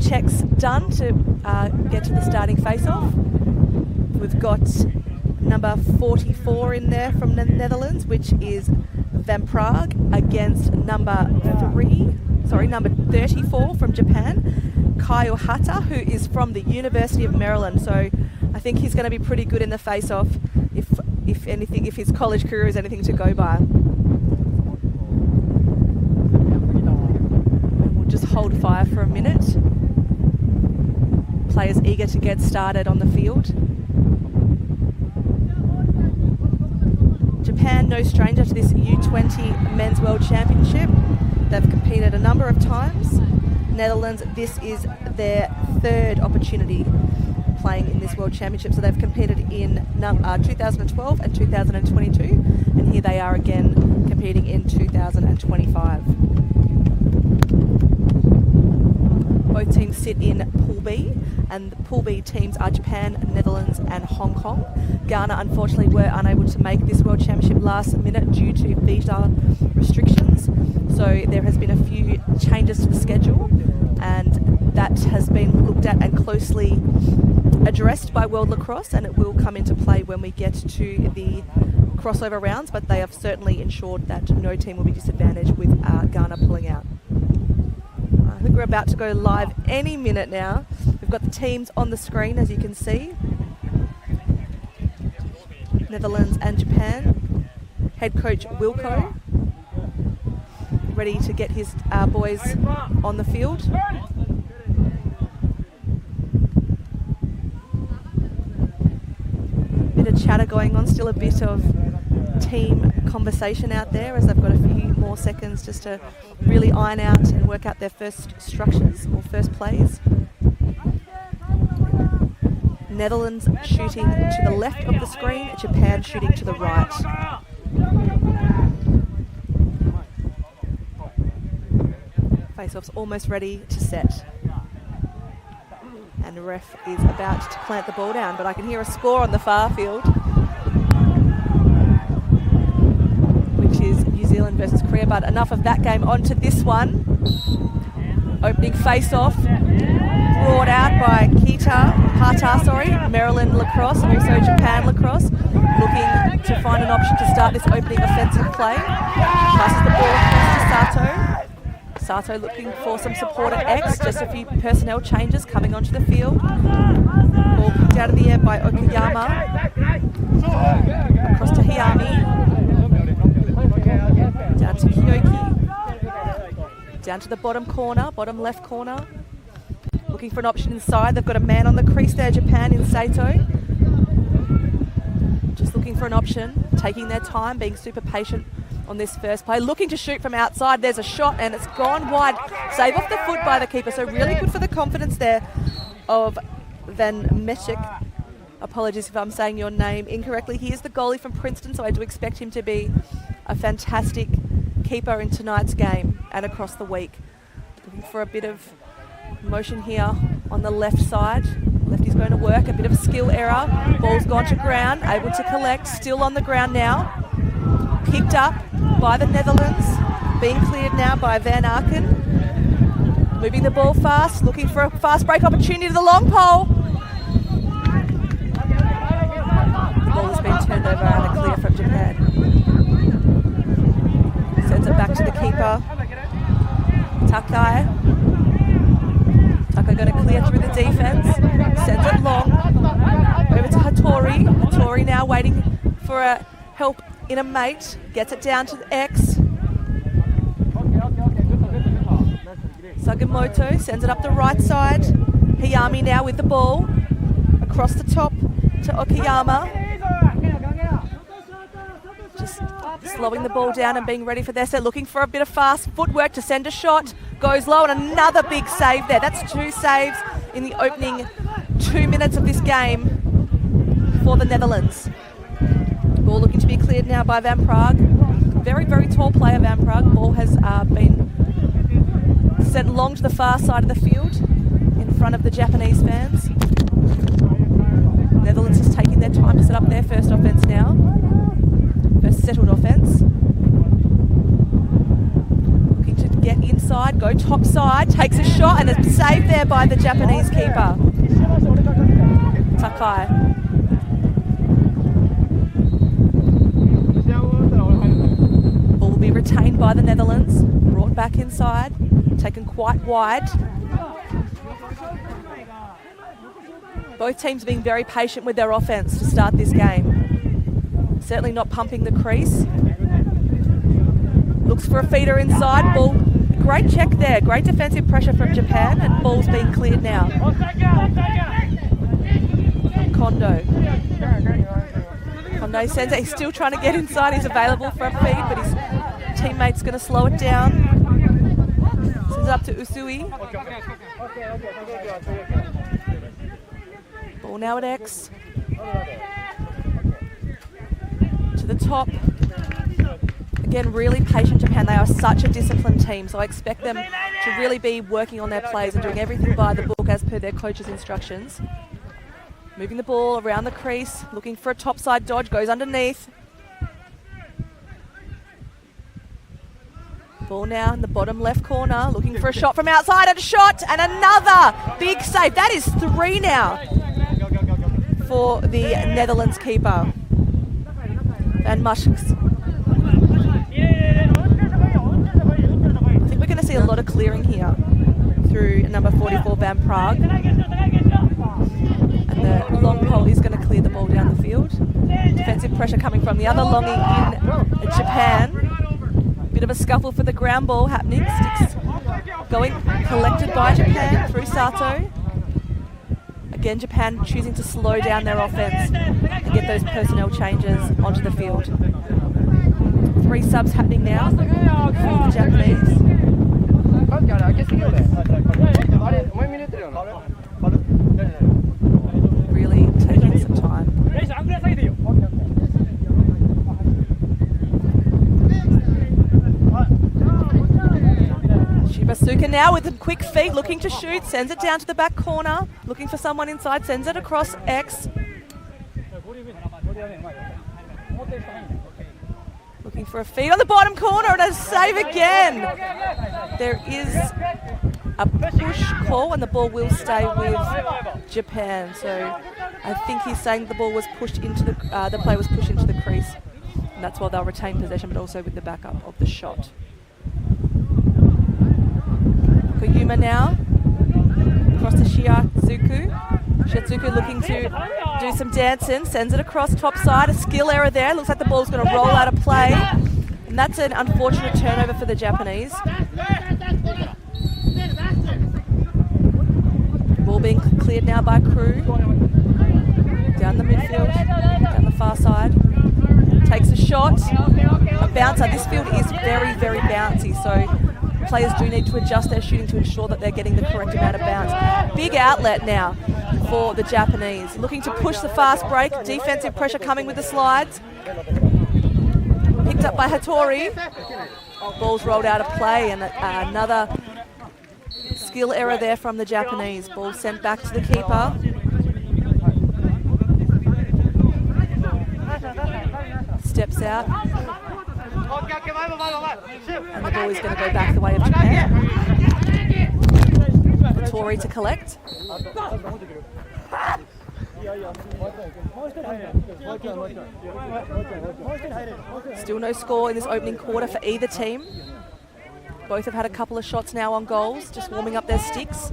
checks done to get to the starting face-off. We've got number 44 in there from the Netherlands, which is Van Praag, against number 34 from Japan, Kai Ohata, who is from the University of Maryland. So I think he's going to be pretty good in the face-off, if anything, if his college career is anything to go by. And we'll just hold fire for a minute. Players eager to get started on the field. Japan, no stranger to this U20 Men's World Championship. They've competed a number of times. Netherlands, this is their third opportunity playing in this World Championship. So they've competed in 2012 and 2022, and here they are again competing in 2025. Both teams sit in Pool B, and the Pool B teams are Japan, Netherlands and Hong Kong. Ghana unfortunately were unable to make this World Championship last minute due to visa restrictions, so there has been a few changes to the schedule, and that has been looked at and closely addressed by World Lacrosse, and it will come into play when we get to the crossover rounds, but they have certainly ensured that no team will be disadvantaged with Ghana pulling out. I think we're about to go live any minute now. We've got the teams on the screen, as you can see. Netherlands and Japan. Head coach Wilco, ready to get his boys on the field. Bit of chatter going on, still a bit of team conversation out there, as they've got a few more seconds just to really iron out and work out their first structures or first plays. Netherlands shooting to the left of the screen, Japan shooting to the right. Face-off's almost ready to set. And the ref is about to plant the ball down, but I can hear a score on the far field, which is New Zealand versus Korea. But enough of that game, on to this one. Opening face-off, brought out by Maryland Lacrosse, and also Japan Lacrosse, looking to find an option to start this opening offensive play. Passes the ball across to Sato. Sato looking for some support at X, just a few personnel changes coming onto the field. Ball kicked out of the air by Okayama. Across to Hiyami. Down to Kyoki. Down to the bottom corner, bottom left corner. Looking for an option inside. They've got a man on the crease there, Japan, in Sato. Just looking for an option, taking their time, being super patient on this first play. Looking to shoot from outside. There's a shot and it's gone wide. Save off the foot by the keeper. So really good for the confidence there of Van Mechik. Apologies if I'm saying your name incorrectly. He is the goalie from Princeton, so I do expect him to be a fantastic keeper in tonight's game and across the week. Looking for a bit of motion here on the left side. Lefty's going to work, a bit of a skill error. Ball's gone to ground, able to collect, still on the ground now. Picked up by the Netherlands, being cleared now by Van Aken. Moving the ball fast, looking for a fast break opportunity to the long pole. The ball has been turned over and a clear from Japan. Sends it back to the keeper, Takai. Takai going to clear through the defense, sends it long, over to Hattori. Hattori now waiting for a help in a mate, gets it down to the X. Sugimoto sends it up the right side. Hiyami now with the ball, across the top to Okayama. Just slowing the ball down and being ready for their set, looking for a bit of fast footwork to send a shot. Goes low and another big save there. That's 2 saves in the opening 2 minutes of this game for the Netherlands. Ball looking to be cleared now by Van Praag. Very, very tall player, Van Praag. Ball has been sent long to the far side of the field in front of the Japanese fans. Netherlands is taking their time to set up their first offence now. First settled offence. Looking to get inside, go top side, takes a shot and it's saved there by the Japanese keeper. Takai. Ball will be retained by the Netherlands, brought back inside, taken quite wide. Both teams being very patient with their offense to start this game. Certainly not pumping the crease. Looks for a feeder inside, ball. Great check there, great defensive pressure from Japan, and ball's being cleared now. Kondo. Kondo sends it, he's still trying to get inside, he's available for a feed, but his teammate's going to slow it down. Sends it up to Usui. Ball now at X. To the top. Again, really patient Japan. They are such a disciplined team, so I expect them to really be working on their plays and doing everything by the book as per their coach's instructions. Moving the ball around the crease, looking for a topside dodge, goes underneath. Ball now in the bottom left corner, looking for a shot from outside, and a shot, and another big save. That is 3 now for the Netherlands keeper, Van Muschks. I think we're going to see a lot of clearing here through number 44, Van Praag. And the long pole is going to clear the ball down the field. Defensive pressure coming from the other longie in Japan. Bit of a scuffle for the ground ball happening. Sticks going collected by Japan through Sato. Again, Japan choosing to slow down their offense and get those personnel changes onto the field. 3 subs happening now for the Japanese. Really taking some time. Shibasuka now with a quick feet, looking to shoot, sends it down to the back corner, looking for someone inside, sends it across X. Looking for a feed on the bottom corner and a save again. There is a push call and the ball will stay with Japan. So I think he's saying the ball was pushed into the play was pushed into the crease, and that's why they'll retain possession, but also with the backup of the shot. Koyuma now across to Shiatsuku. Shiatsuku looking to do some dancing, sends it across top side. A skill error there. Looks like the ball's going to roll out of play, and that's an unfortunate turnover for the Japanese. Ball being cleared now by Crew. Down the midfield, down the far side. Takes a shot. A bouncer. This field is very, very bouncy, so players do need to adjust their shooting to ensure that they're getting the correct amount of bounce. Big outlet now for the Japanese. Looking to push the fast break. Defensive pressure coming with the slides. Picked up by Hattori. Ball's rolled out of play, and another skill error there from the Japanese. Ball sent back to the keeper. Steps out. And the ball is going to go back the way of Japan. Hattori to collect. Still no score in this opening quarter for either team. Both have had a couple of shots now on goals, just warming up their sticks.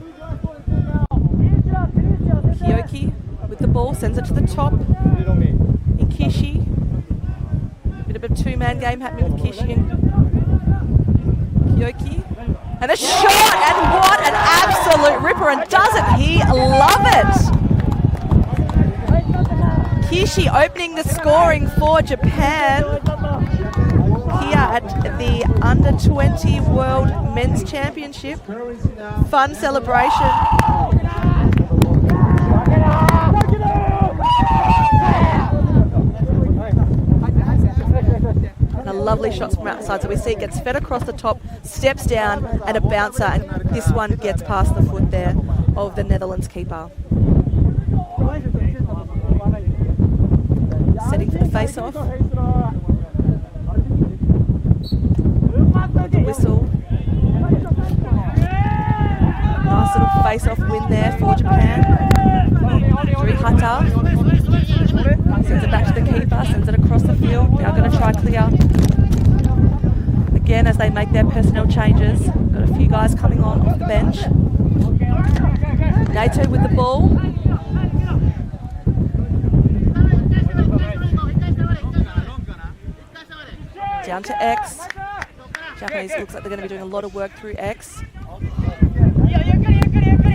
Kyoki with the ball, sends it to the top. Inkishi. Bit of a 2-man game happening with Kishi and Kyoki. And a shot, and what an absolute ripper, and doesn't he love it? Kishi opening the scoring for Japan here at the Under-20 World Men's Championship. Fun celebration. And a lovely shots from outside. So we see it gets fed across the top, steps down, and a bouncer. And this one gets past the foot there of the Netherlands keeper. Setting for the face-off. With the whistle. Nice little face-off win there for Japan. Hata sends it back to the keeper, sends it across the field. They are going to try clear. Again, as they make their personnel changes, got a few guys coming on off the bench. Nato with the ball. Down to X. Japanese looks like they're going to be doing a lot of work through X.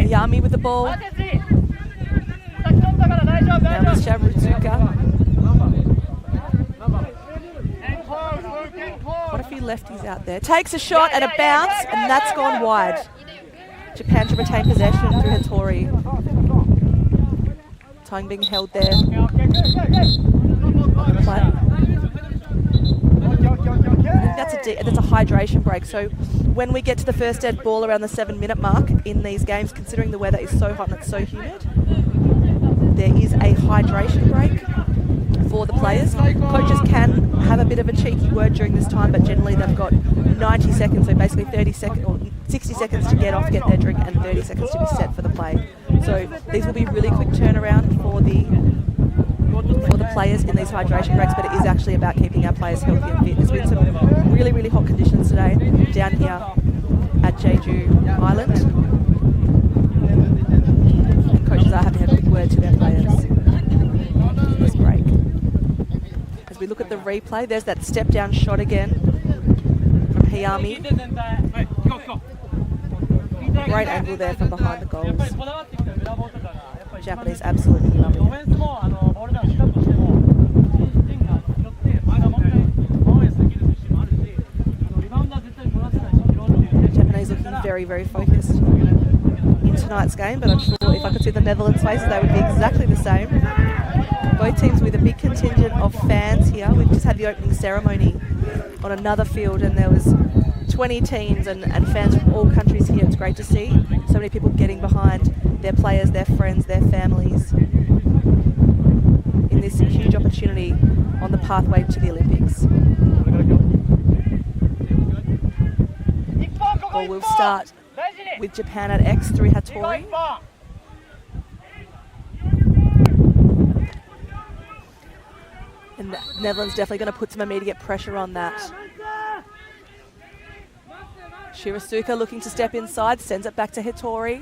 Yami with the ball. Now with Shabrutuka. Quite a few lefties out there. Takes a shot and a bounce, and that's gone wide. Japan to retain possession through Hattori. Time being held there. I think that's a hydration break. So when we get to the first dead ball around the 7-minute mark in these games, considering the weather is so hot and it's so humid, there is a hydration break for the players. Coaches can have a bit of a cheeky word during this time, but generally they've got 90 seconds, so basically 30 seconds or 60 seconds to get off, get their drink, and 30 seconds to be set for the play. So these will be really quick turnaround for the players in these hydration breaks, but it is actually about keeping our players healthy and fit. There's been some really, really hot conditions today down here at Jeju Island. And coaches are having a quick word to their players in this break. As we look at the replay, there's that step down shot again from Hiyami. Great angle there from behind the goals. Japanese absolutely love it. Japanese looking very, very focused in tonight's game, but I'm sure if I could see the Netherlands' faces, they would be exactly the same. Both teams with a big contingent of fans here. We've just had the opening ceremony on another field, and there was 20 teams and fans from all countries here. It's great to see so many people getting behind their players, their friends, their families in this huge opportunity on the pathway to the Olympics. Ball will start with Japan at X through Hattori. And the Netherlands definitely going to put some immediate pressure on that. Shirasuka looking to step inside, sends it back to Hattori.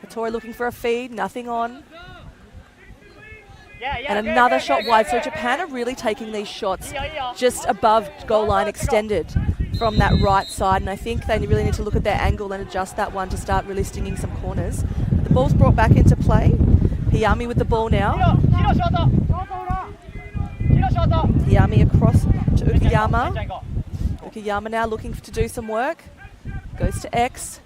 Hattori looking for a feed, nothing on. And another shot wide. So Japan are really taking these shots just above goal line, extended from that right side. And I think they really need to look at their angle and adjust that one to start really stinging some corners. But the ball's brought back into play. Hiyami with the ball now. Hiyami across to Ukiyama. Ukiyama now looking to do some work. Goes to X.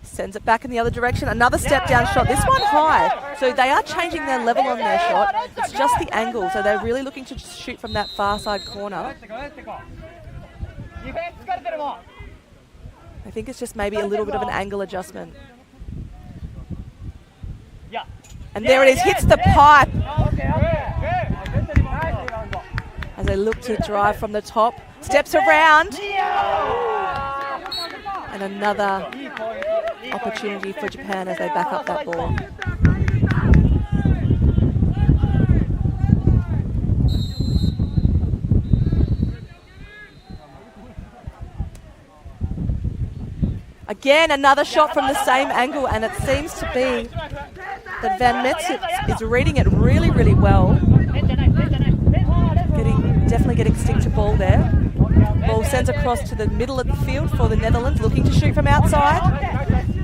Sends it back in the other direction. Another step down shot. This one high. So they are changing their level on their shot. It's just the angle. So they're really looking to shoot from that far side corner. I think it's just maybe a little bit of an angle adjustment. And there it is. Hits the pipe. As they look to drive from the top. Steps around. And another opportunity for Japan as they back up that ball. Again, another shot from the same angle, and it seems to be that Van Metz is reading it really, really well. Definitely getting stick to ball there. Ball sends across to the middle of the field for the Netherlands, looking to shoot from outside.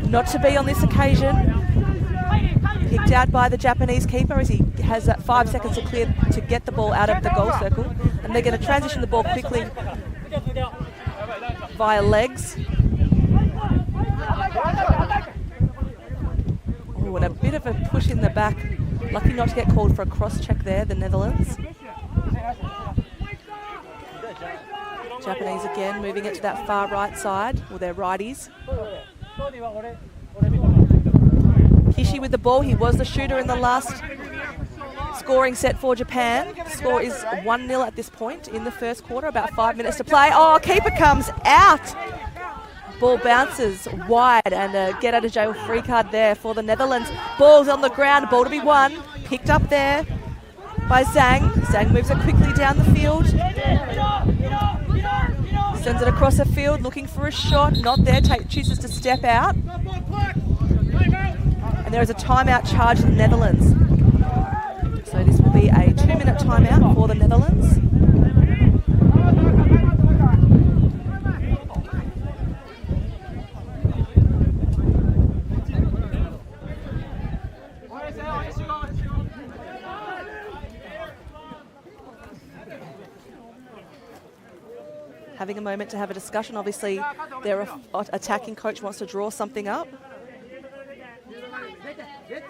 Not to be on this occasion. Picked out by the Japanese keeper as he has that 5 seconds to clear to get the ball out of the goal circle. And they're going to transition the ball quickly via legs. Oh, and a bit of a push in the back. Lucky not to get called for a cross-check there, the Netherlands. Japanese again moving it to that far right side, or their righties. Kishi with the ball. He was the shooter in the last scoring set for Japan. The score is 1-0 at this point in the first quarter, about 5 minutes to play. Oh, keeper comes out. Ball bounces wide and a get out of jail free card there for the Netherlands. Ball's on the ground, ball to be won. Picked up there by Zhang. Zhang moves it quickly down the field. Sends it across the field, looking for a shot. Not there, chooses to step out. And there is a timeout charge to the Netherlands. So this will be a 2-minute timeout for the Netherlands. Having a moment to have a discussion. Obviously, their attacking coach wants to draw something up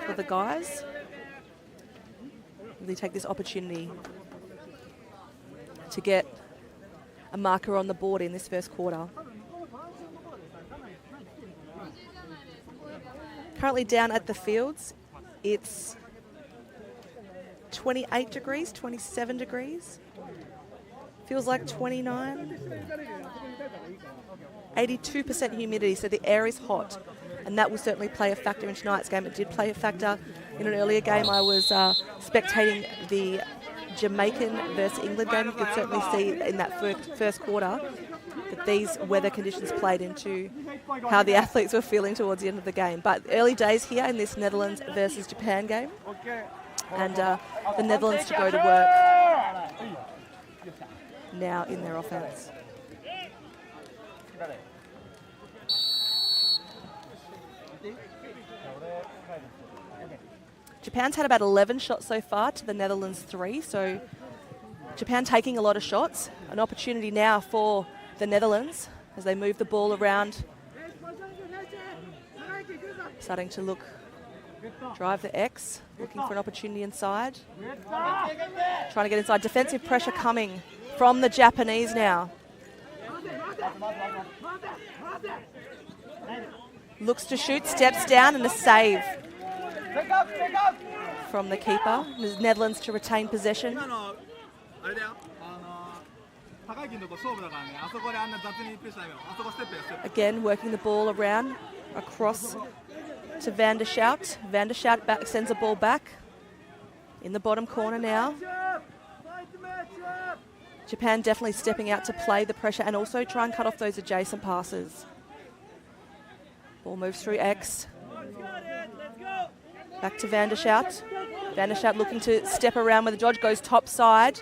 for the guys. Really take this opportunity to get a marker on the board in this first quarter. Currently down at the fields, it's 28 degrees, 27 degrees. Feels like 29. 82% humidity, so the air is hot. And that will certainly play a factor in tonight's game. It did play a factor in an earlier game. I was spectating the Jamaican versus England game. You could certainly see in that first quarter that these weather conditions played into how the athletes were feeling towards the end of the game. But early days here in this Netherlands versus Japan game. And the Netherlands to go to work now in their offense. Japan's had about 11 shots so far to the Netherlands 3, so Japan taking a lot of shots. An opportunity now for the Netherlands as they move the ball around. Starting to drive the X, looking for an opportunity inside. Trying to get inside. Defensive pressure coming from the Japanese now. Looks to shoot, steps down, and a save from the keeper. The Netherlands to retain possession. Again, working the ball around, across to Van der Schout. Van der Schout sends the ball back in the bottom corner now. Japan definitely stepping out to play the pressure and also try and cut off those adjacent passes. Ball moves through X. Back to Van der Schout. Van der Schout looking to step around with the dodge, goes top side.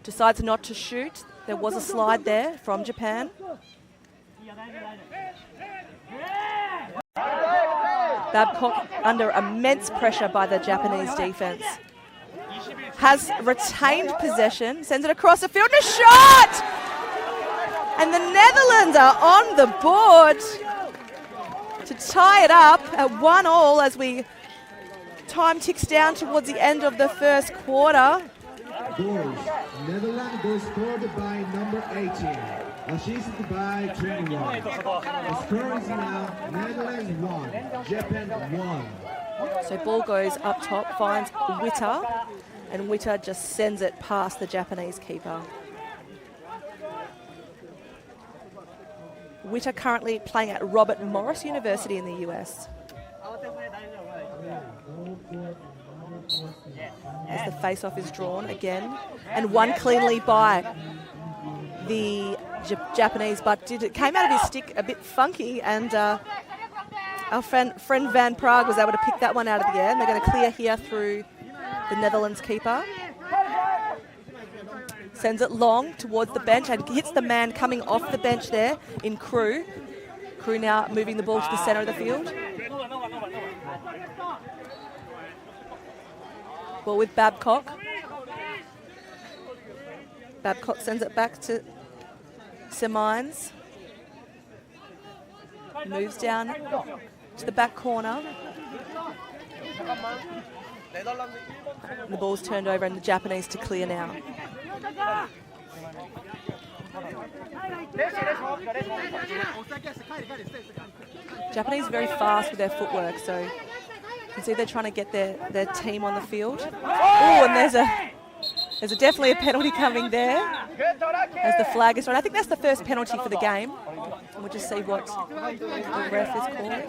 Decides not to shoot. There was a slide there from Japan. Babcock under immense pressure by the Japanese defense. Has retained possession, sends it across the field, and a shot! And the Netherlands are on the board to tie it up at 1-1 as time ticks down towards the end of the first quarter. Goals. Netherlands goes scored by number 18, assisted by 21. The score is now Netherlands 1, Japan 1. So ball goes up top, finds Witter, and Witter just sends it past the Japanese keeper. Witter currently playing at Robert Morris University in the US. As the face-off is drawn again, and won cleanly by the Japanese, but it came out of his stick a bit funky, and our friend Van Praag was able to pick that one out of the air, and they're going to clear here through the Netherlands keeper. Sends it long towards the bench and hits the man coming off the bench there in Crew. Crew now moving the ball to the centre of the field. Ball with Babcock. Babcock sends it back to Semines. Moves down to the back corner. And the ball's turned over and the Japanese to clear now. Japanese very fast with their footwork, so you can see they're trying to get their team on the field. Oh, and there's There's definitely a penalty coming there as the flag is on. I think that's the first penalty for the game. And we'll just see what the ref is calling.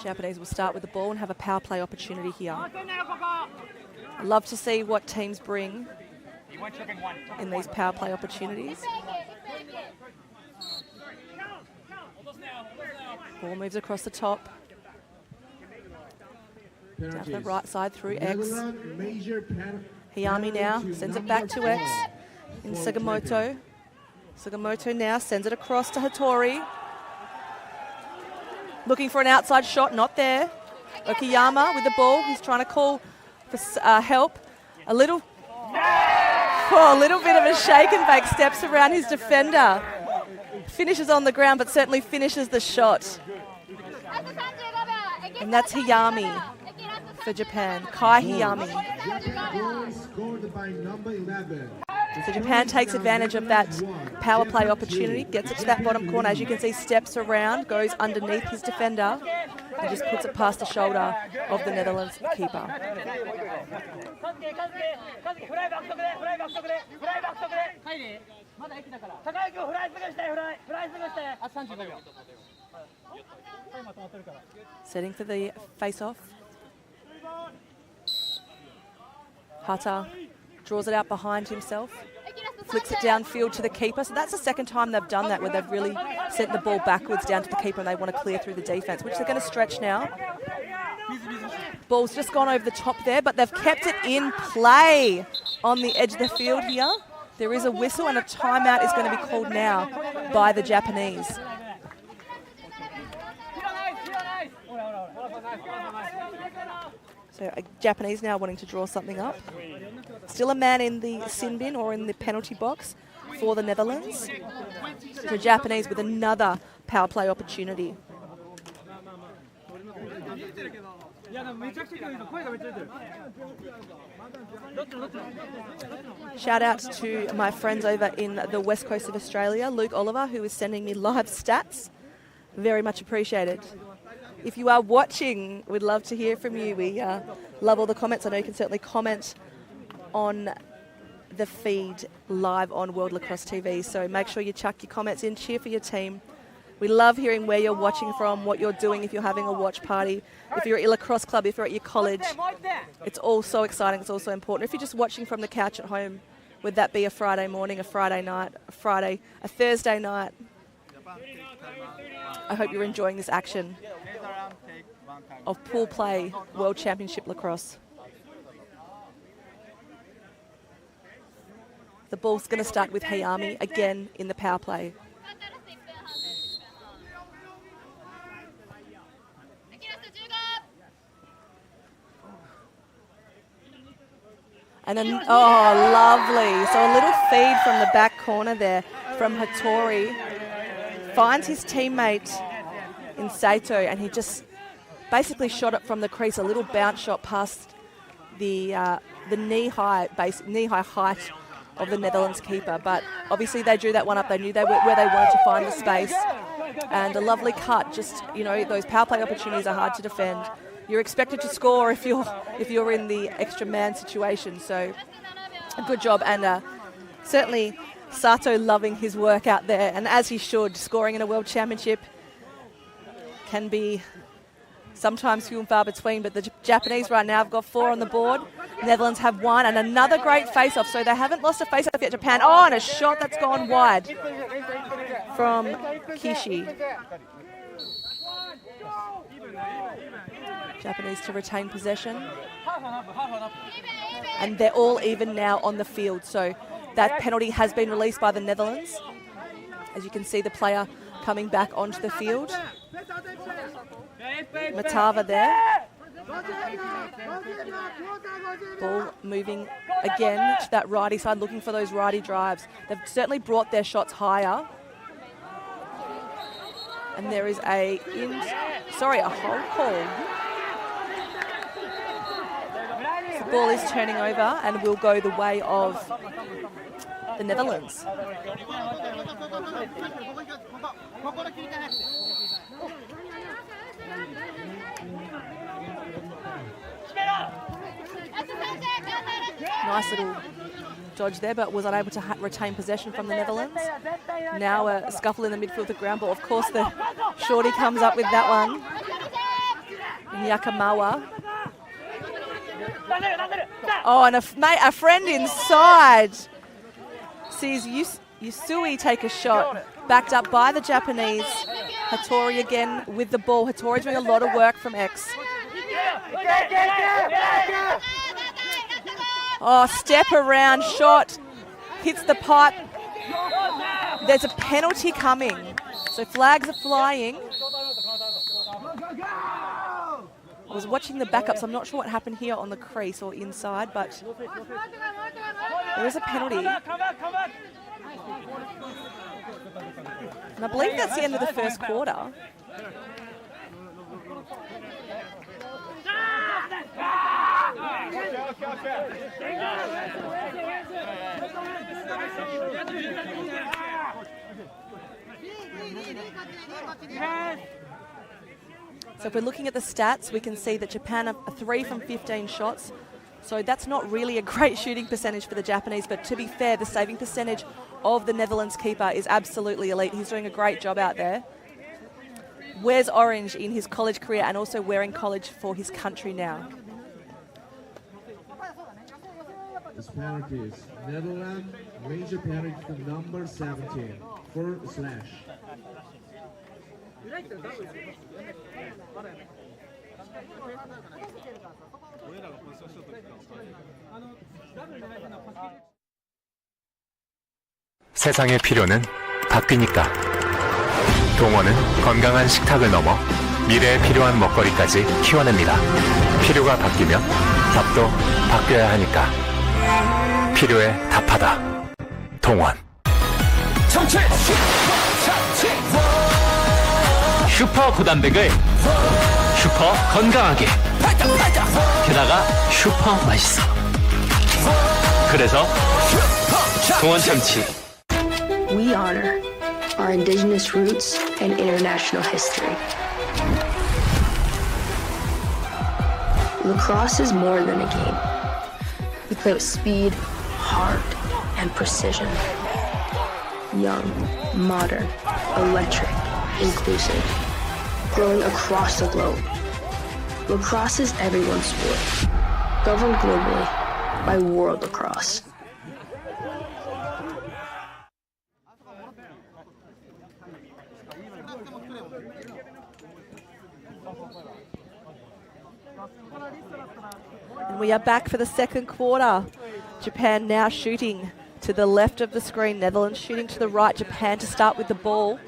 Japanese will start with the ball and have a power play opportunity here. I love to see what teams bring in these power play opportunities. Ball moves across the top. Down to the right side through X. Hayami now sends it back to X in Sugimoto. Sugimoto now sends it across to Hattori. Looking for an outside shot, not there. Okayama with the ball. He's trying to call for help. A little bit of a shake and bake, steps around his defender. Finishes on the ground, but certainly finishes the shot. And that's Hayami for Japan. Kai Hayami. So Japan takes advantage of that power play opportunity, gets it to that bottom corner. As you can see, steps around, goes underneath his defender, and just puts it past the shoulder of the Netherlands keeper. Setting for the face-off. Hata draws it out behind himself, flicks it downfield to the keeper. So that's the second time they've done that, where they've really sent the ball backwards down to the keeper and they want to clear through the defence, which they're going to stretch now. Ball's just gone over the top there, but they've kept it in play on the edge of the field here. There is a whistle and a timeout is going to be called now by the Japanese. So Japanese now wanting to draw something up. Still a man in the sin bin or in the penalty box for the Netherlands. So Japanese with another power play opportunity. Shout out to my friends over in the west coast of Australia, Luke Oliver, who is sending me live stats. Very much appreciated. If you are watching, we'd love to hear from you. We love all the comments. I know you can certainly comment on the feed live on World Lacrosse TV. So make sure you chuck your comments in, cheer for your team. We love hearing where you're watching from, what you're doing, if you're having a watch party, if you're at your lacrosse club, if you're at your college. It's all so exciting. It's also important. If you're just watching from the couch at home, would that be a Friday morning, a Friday night, a Thursday night? I hope you're enjoying this action of pool play World Championship lacrosse. The ball's going to start with Hayami again in the power play. And then, oh, lovely. So a little feed from the back corner there from Hattori. Finds his teammate in Sato, and he just basically shot it from the crease, a little bounce shot past the knee-high height of the Netherlands keeper. But obviously they drew that one up. They knew where they wanted to find the space. And a lovely cut. Just, you know, those power play opportunities are hard to defend. You're expected to score if you're in the extra man situation. So a good job, and certainly Sato loving his work out there, and as he should. Scoring in a World Championship can be sometimes few and far between, but the Japanese right now have got 4 on the board. Netherlands have 1, and another great face-off. So they haven't lost a face-off yet, Japan. Oh, and a shot that's gone wide from Kishi. Japanese to retain possession. And they're all even now on the field. So that penalty has been released by the Netherlands. As you can see, the player coming back onto the field. Matava there. Ball moving again to that righty side, looking for those righty drives. They've certainly brought their shots higher. And there is a hold call. The ball is turning over and will go the way of the Netherlands. Nice little dodge there, but was unable to retain possession from the Netherlands. Now a scuffle in the midfield with ground ball. Of course, the shorty comes up with that one. Yakamawa. Oh, and a friend inside sees Yusui take a shot, backed up by the Japanese. Hattori again with the ball. Hattori doing a lot of work from X. Oh, step around shot, hits the pipe. There's a penalty coming. So flags are flying. I was watching the backup, so I'm not sure what happened here on the crease or inside, but there is a penalty. And I believe that's the end of the first quarter. So if we're looking at the stats, we can see that Japan are 3 from 15 shots. So that's not really a great shooting percentage for the Japanese, but to be fair, the saving percentage of the Netherlands keeper is absolutely elite. He's doing a great job out there. Wears orange in his college career and also wearing college for his country now. This penalty is Netherlands, major penalty to number 17 for slash. 세상의 필요는 바뀌니까. 동원은 건강한 식탁을 넘어 미래에 필요한 먹거리까지 키워냅니다. 필요가 바뀌면 답도 바뀌어야 하니까. 필요에 답하다. 동원. 정체! 슈퍼 고단백을 슈퍼 건강하게, 게다가 슈퍼 맛있어. 그래서 동원 참치. We honor our indigenous roots and international history. Lacrosse is more than a game. We play with speed, heart, and precision. Young, modern, electric, inclusive. Growing across the globe. Lacrosse is everyone's sport. Governed globally by World Lacrosse. And we are back for the second quarter. Japan now shooting to the left of the screen. Netherlands shooting to the right. Japan to start with the ball,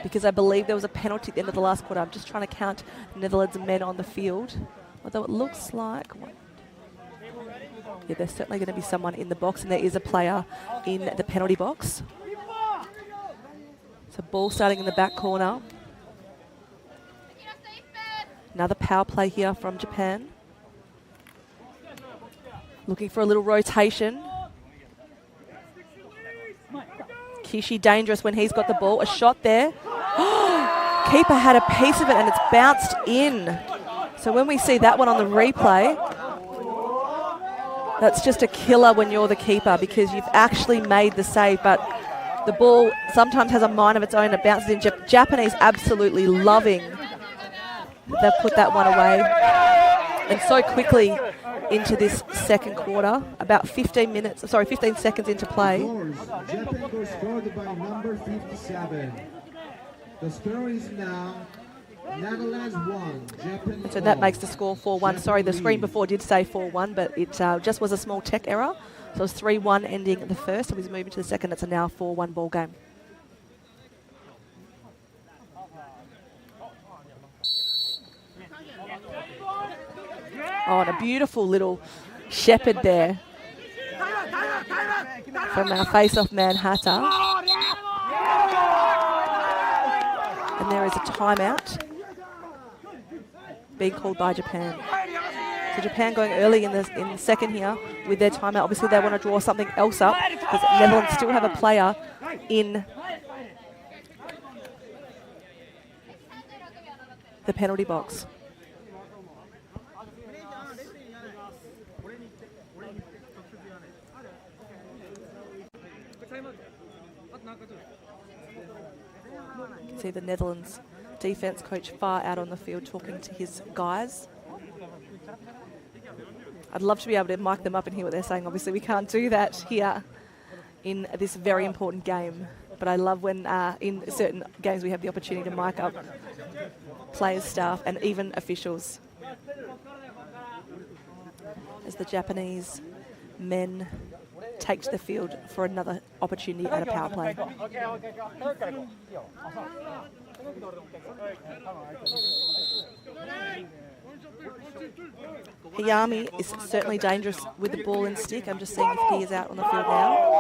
because I believe there was a penalty at the end of the last quarter. I'm just trying to count Netherlands men on the field. Although it looks like... Yeah, there's certainly going to be someone in the box, and there is a player in the penalty box. So ball starting in the back corner. Another power play here from Japan. Looking for a little rotation. Kishi dangerous when he's got the ball. A shot there. Keeper had a piece of it and it's bounced in. So when we see that one on the replay, that's just a killer when you're the keeper, because you've actually made the save, but the ball sometimes has a mind of its own. It bounces in. Japanese absolutely loving they've put that one away. And so quickly into this second quarter, about 15 seconds into play. Japan goes scored by number 57. The score is now Netherlands 1, Japan. So that makes the score 4-1. Sorry, the screen before did say 4-1, but it just was a small tech error. So it's 3-1 ending the first, and we're moving to the second. It's a now 4-1 ball game. Oh, and a beautiful little shepherd there from our face-off man, Hata. And there is a timeout being called by Japan. So Japan going early in the second here with their timeout. Obviously they want to draw something else up, because Netherlands still have a player in the penalty box. You can see the Netherlands defense coach far out on the field talking to his guys. I'd love to be able to mic them up and hear what they're saying. Obviously, we can't do that here in this very important game. But I love when in certain games we have the opportunity to mic up players, staff, and even officials. As the Japanese men take to the field for another opportunity at a power play. Hayami is certainly dangerous with the ball and stick. I'm just seeing if he is out on the field now.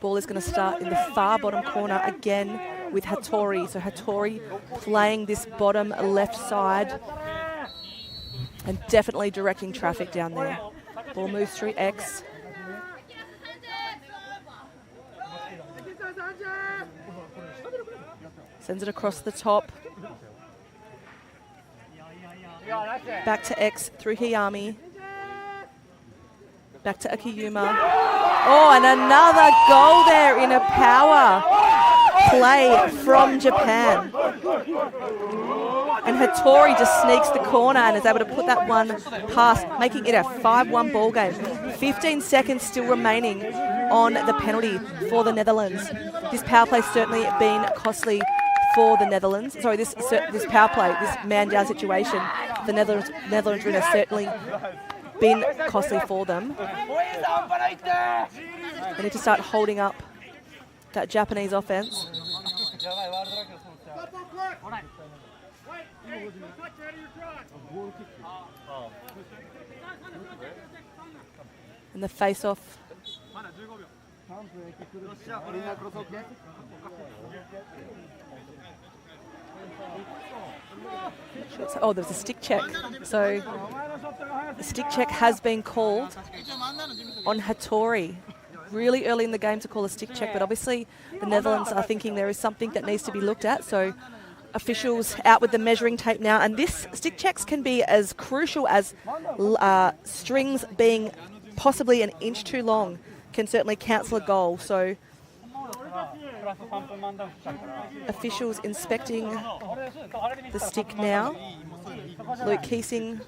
Ball is going to start in the far bottom corner again with Hattori. So Hattori playing this bottom left side and definitely directing traffic down there. Ball moves through X. Sends it across the top. Back to X through Hayami. Back to Akiyuma. Oh, and another goal there in a power play from Japan. And Hattori just sneaks the corner and is able to put that one past, making it a 5-1 ball game. 15 seconds still remaining on the penalty for the Netherlands. This power play certainly been costly for the Netherlands. Sorry, this power play, this man-down situation, the Netherlands has certainly been costly for them. They need to start holding up that Japanese offense. And the face-off. Oh, there's a stick check. So the stick check has been called on Hattori. Really early in the game to call a stick check, but obviously the Netherlands are thinking there is something that needs to be looked at. So officials out with the measuring tape now. And this stick checks can be as crucial as strings being possibly an inch too long can certainly cancel a goal. So officials inspecting the stick now. Luke Keesing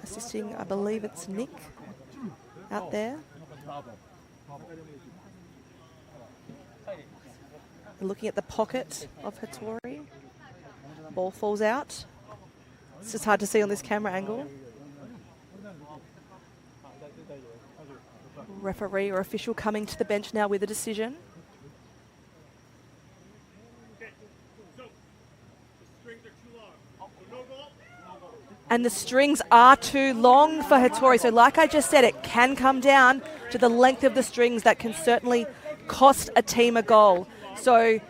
assisting, I believe it's Nick out there. Looking at the pocket of Hattori. Ball falls out. It's just hard to see on this camera angle. Referee or official coming to the bench now with a decision. And the strings are too long for Hattori. So like I just said, it can come down to the length of the strings that can certainly cost a team a goal. So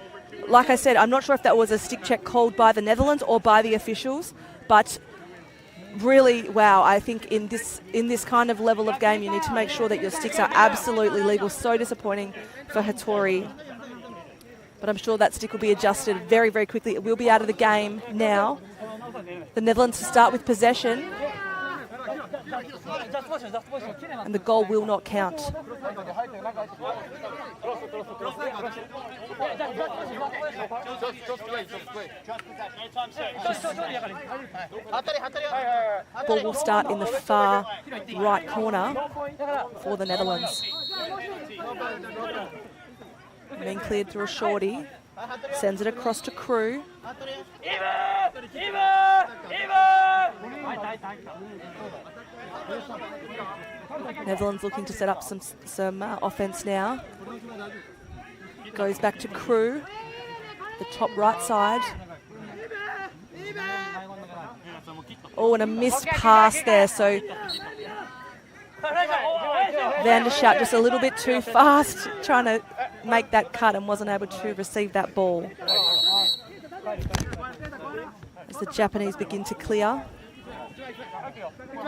like I said, I'm not sure if that was a stick check called by the Netherlands or by the officials, but really, wow, I think in this kind of level of game, you need to make sure that your sticks are absolutely legal. So disappointing for Hattori. But I'm sure that stick will be adjusted very, very quickly. It will be out of the game now. The Netherlands to start with possession. And the goal will not count. Ball will start in the far right corner for the Netherlands. Being cleared through a shorty. Sends it across to Crew. Netherlands looking to set up some offense now. Goes back to Crew, the top right side. Oh, and a missed pass there. So Van der Schaut just a little bit too fast, trying to make that cut and wasn't able to receive that ball. As the Japanese begin to clear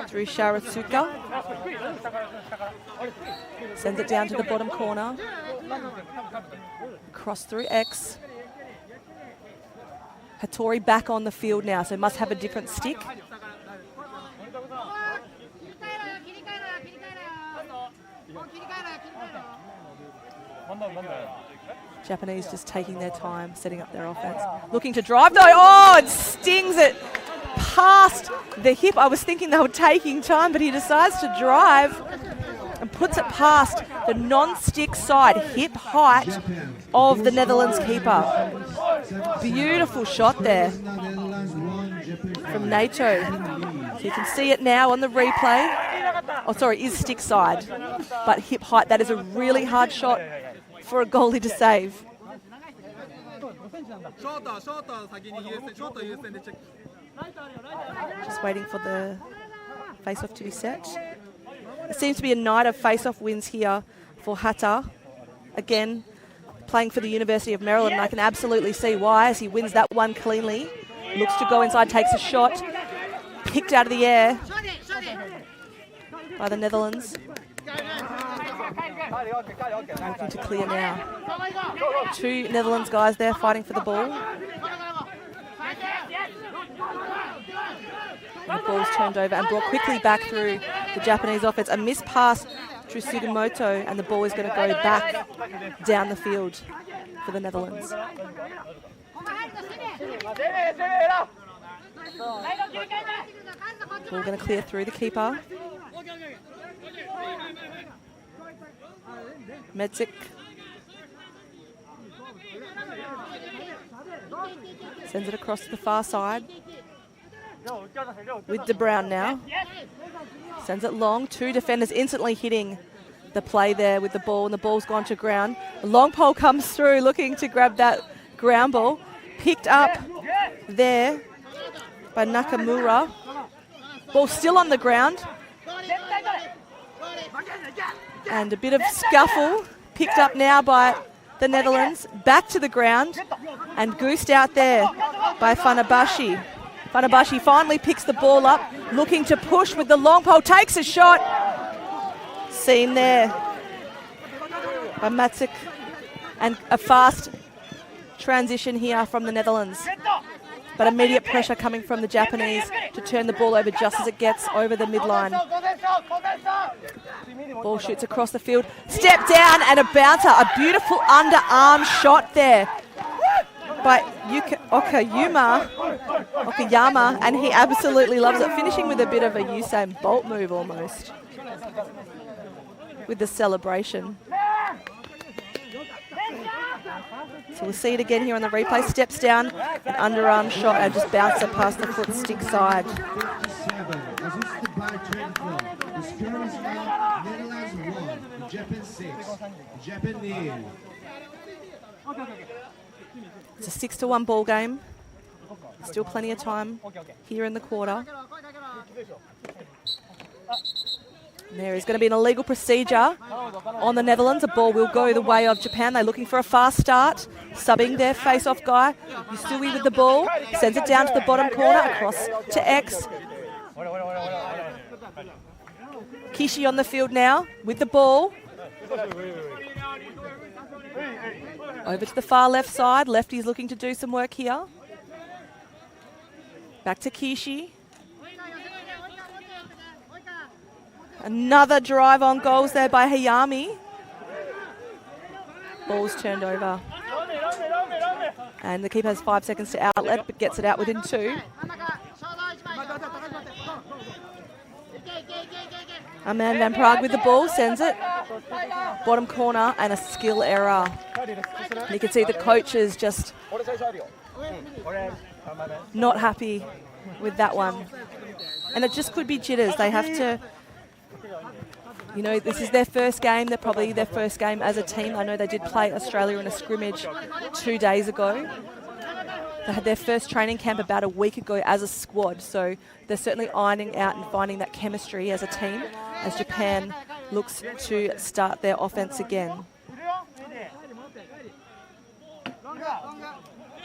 through Sharatsuka. Sends it down to the bottom corner. Cross through X. Hattori back on the field now, so must have a different stick. Japanese just taking their time, setting up their offense. Looking to drive though. Oh, it stings it past the hip. I was thinking they were taking time, but he decides to drive and puts it past the non-stick side, hip height of the Netherlands keeper. Beautiful shot there from NATO. So you can see it now on the replay. Oh, sorry, it is stick side, but hip height. That is a really hard shot for a goalie to save. Just waiting for the face-off to be set. It seems to be a night of face-off wins here for Hatta. Again, playing for the University of Maryland, and I can absolutely see why as he wins that one cleanly. Looks to go inside, takes a shot. Picked out of the air by the Netherlands. Looking to clear now. Two Netherlands guys there fighting for the ball. And the ball's turned over and brought quickly back through the Japanese offense. A missed pass through Sugimoto, and the ball is going to go back down the field for the Netherlands. Ball going to clear through the keeper. Medzik. Sends it across to the far side. With De Brown now. Sends it long. Two defenders instantly hitting the play there with the ball, and the ball's gone to ground. A long pole comes through looking to grab that ground ball. Picked up there by Nakamura. Ball still on the ground. And a bit of scuffle. Picked up now by the Netherlands. Back to the ground. And goosed out there by Funabashi. Funabashi finally picks the ball up. Looking to push with the long pole. Takes a shot. Seen there by Matzik. And a fast transition here from the Netherlands. But immediate pressure coming from the Japanese to turn the ball over just as it gets over the midline. Ball shoots across the field. Step down and a bouncer. A beautiful underarm shot there by Okayama, and he absolutely loves it. Finishing with a bit of a Usain Bolt move almost. With the celebration. So we'll see it again here on the replay. Steps down, an underarm shot, and just bounce it past the foot stick side. It's a 6-1 ball game. Still plenty of time here in the quarter. And there is going to be an illegal procedure on the Netherlands. The ball will go the way of Japan. They're looking for a fast start. Subbing their face-off guy. Yusui with the ball. Sends it down to the bottom corner. Across to X. Kishi on the field now with the ball. Over to the far left side. Lefty's looking to do some work here. Back to Kishi. Another drive on goals there by Hayami. Ball's turned over. And the keeper has 5 seconds to outlet, but gets it out within 2. Armand Van Praag with the ball, sends it. Bottom corner, and a skill error. And you can see the coaches just not happy with that one. And it just could be jitters. They have to... You know, this is their first game. They're probably their first game as a team. I know they did play Australia in a scrimmage 2 days ago. They had their first training camp about a week ago as a squad. So they're certainly ironing out and finding that chemistry as a team as Japan looks to start their offense again.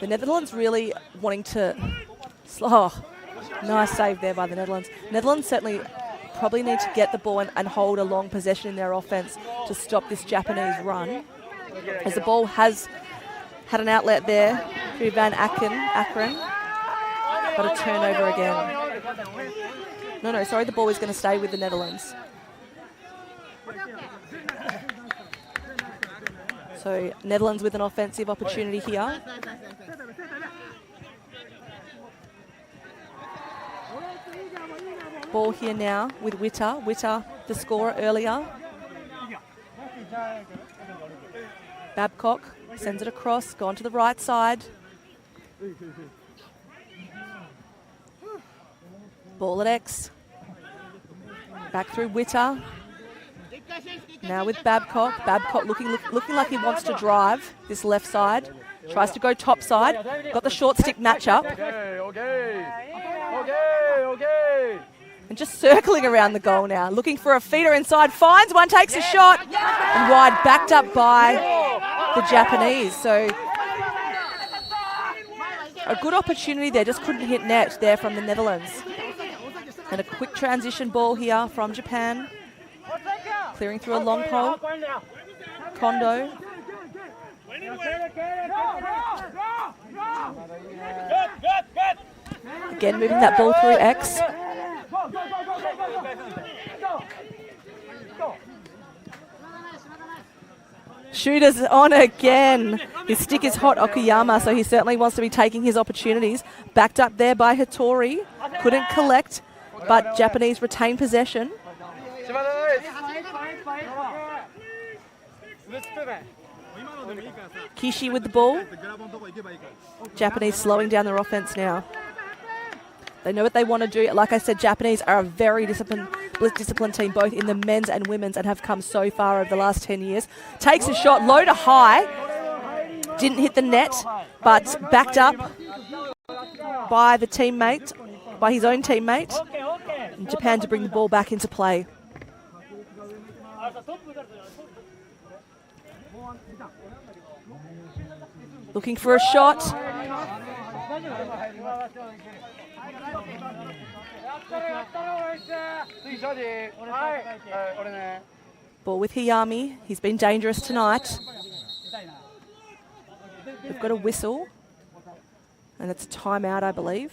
The Netherlands really wanting to... Oh, nice save there by the Netherlands. Netherlands certainly... probably need to get the ball and hold a long possession in their offense to stop this Japanese run. As the ball has had an outlet there to Van Akron. But a turnover again. No, sorry, the ball is going to stay with the Netherlands. So Netherlands with an offensive opportunity here. Ball here now with Witter. Witter, the scorer earlier. Babcock sends it across, gone to the right side. Ball at X. Back through Witter. Now with Babcock. Babcock looking like he wants to drive this left side. Tries to go top side. Got the short stick matchup. And just circling around the goal now. Looking for a feeder inside. Finds one, takes a shot. And wide, backed up by the Japanese. So a good opportunity there. Just couldn't hit net there from the Netherlands. And a quick transition ball here from Japan. Clearing through a long pole. Kondo. Again, moving that ball through X. Shooter's on again. His stick is hot, Okuyama, so he certainly wants to be taking his opportunities. Backed up there by Hattori. Couldn't collect, but Japanese retain possession. Kishi with the ball. Japanese slowing down their offense now. They know what they want to do. Like I said, Japanese are a very disciplined team, both in the men's and women's, and have come so far over the last 10 years. Takes a shot, low to high. Didn't hit the net, but backed up by the teammate, by his own teammate. And Japan to bring the ball back into play. Looking for a shot. Ball with Hiyami. He's been dangerous tonight. They've got a whistle. And it's a timeout, I believe,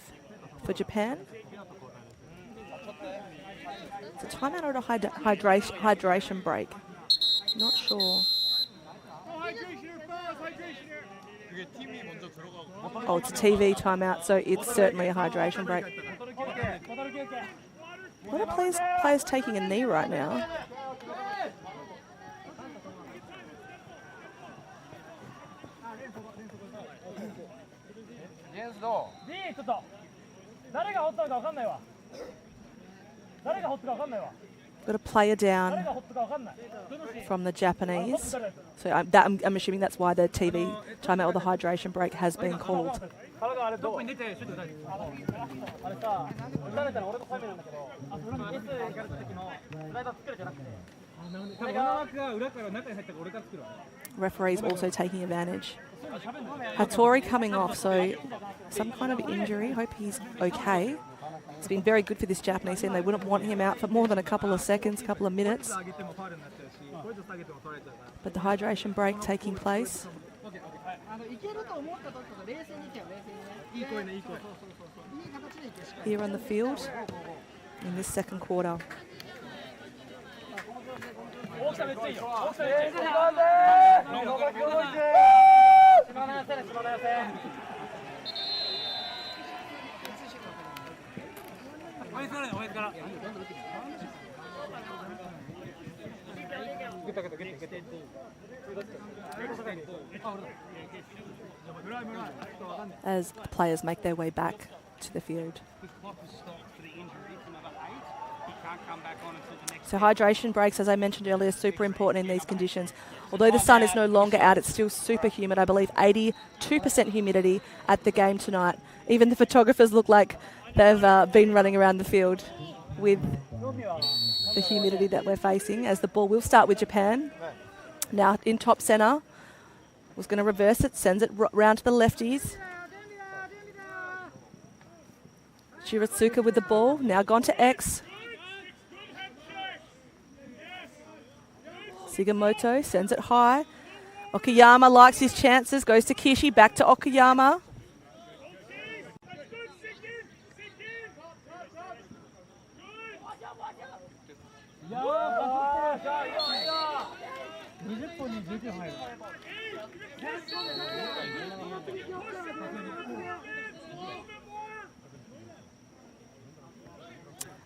for Japan. It's a timeout or a hydration break? Not sure. Oh, it's a TV timeout, so it's certainly a hydration break. What are players taking a knee right now? Got a player down from the Japanese. So I'm assuming that's why the TV timeout or the hydration break has been called. Referees also taking advantage. Hattori coming off, so some kind of injury. Hope he's okay. It's been very good for this Japanese team. They wouldn't want him out for more than a couple of seconds, couple of minutes. But the hydration break taking place. Here on the field in this second quarter. As the players make their way back to the field. So hydration breaks, as I mentioned earlier, super important in these conditions. Although the sun is no longer out, it's still super humid. I believe 82% humidity at the game tonight. Even the photographers look like they've been running around the field with the humidity that we're facing. As the ball will start with Japan. Now in top centre. Was going to reverse it, sends it round to the lefties. Shiratsuka with the ball, now gone to X. Shigemoto sends it high. Okuyama likes his chances, goes to Kishi, back to Okuyama.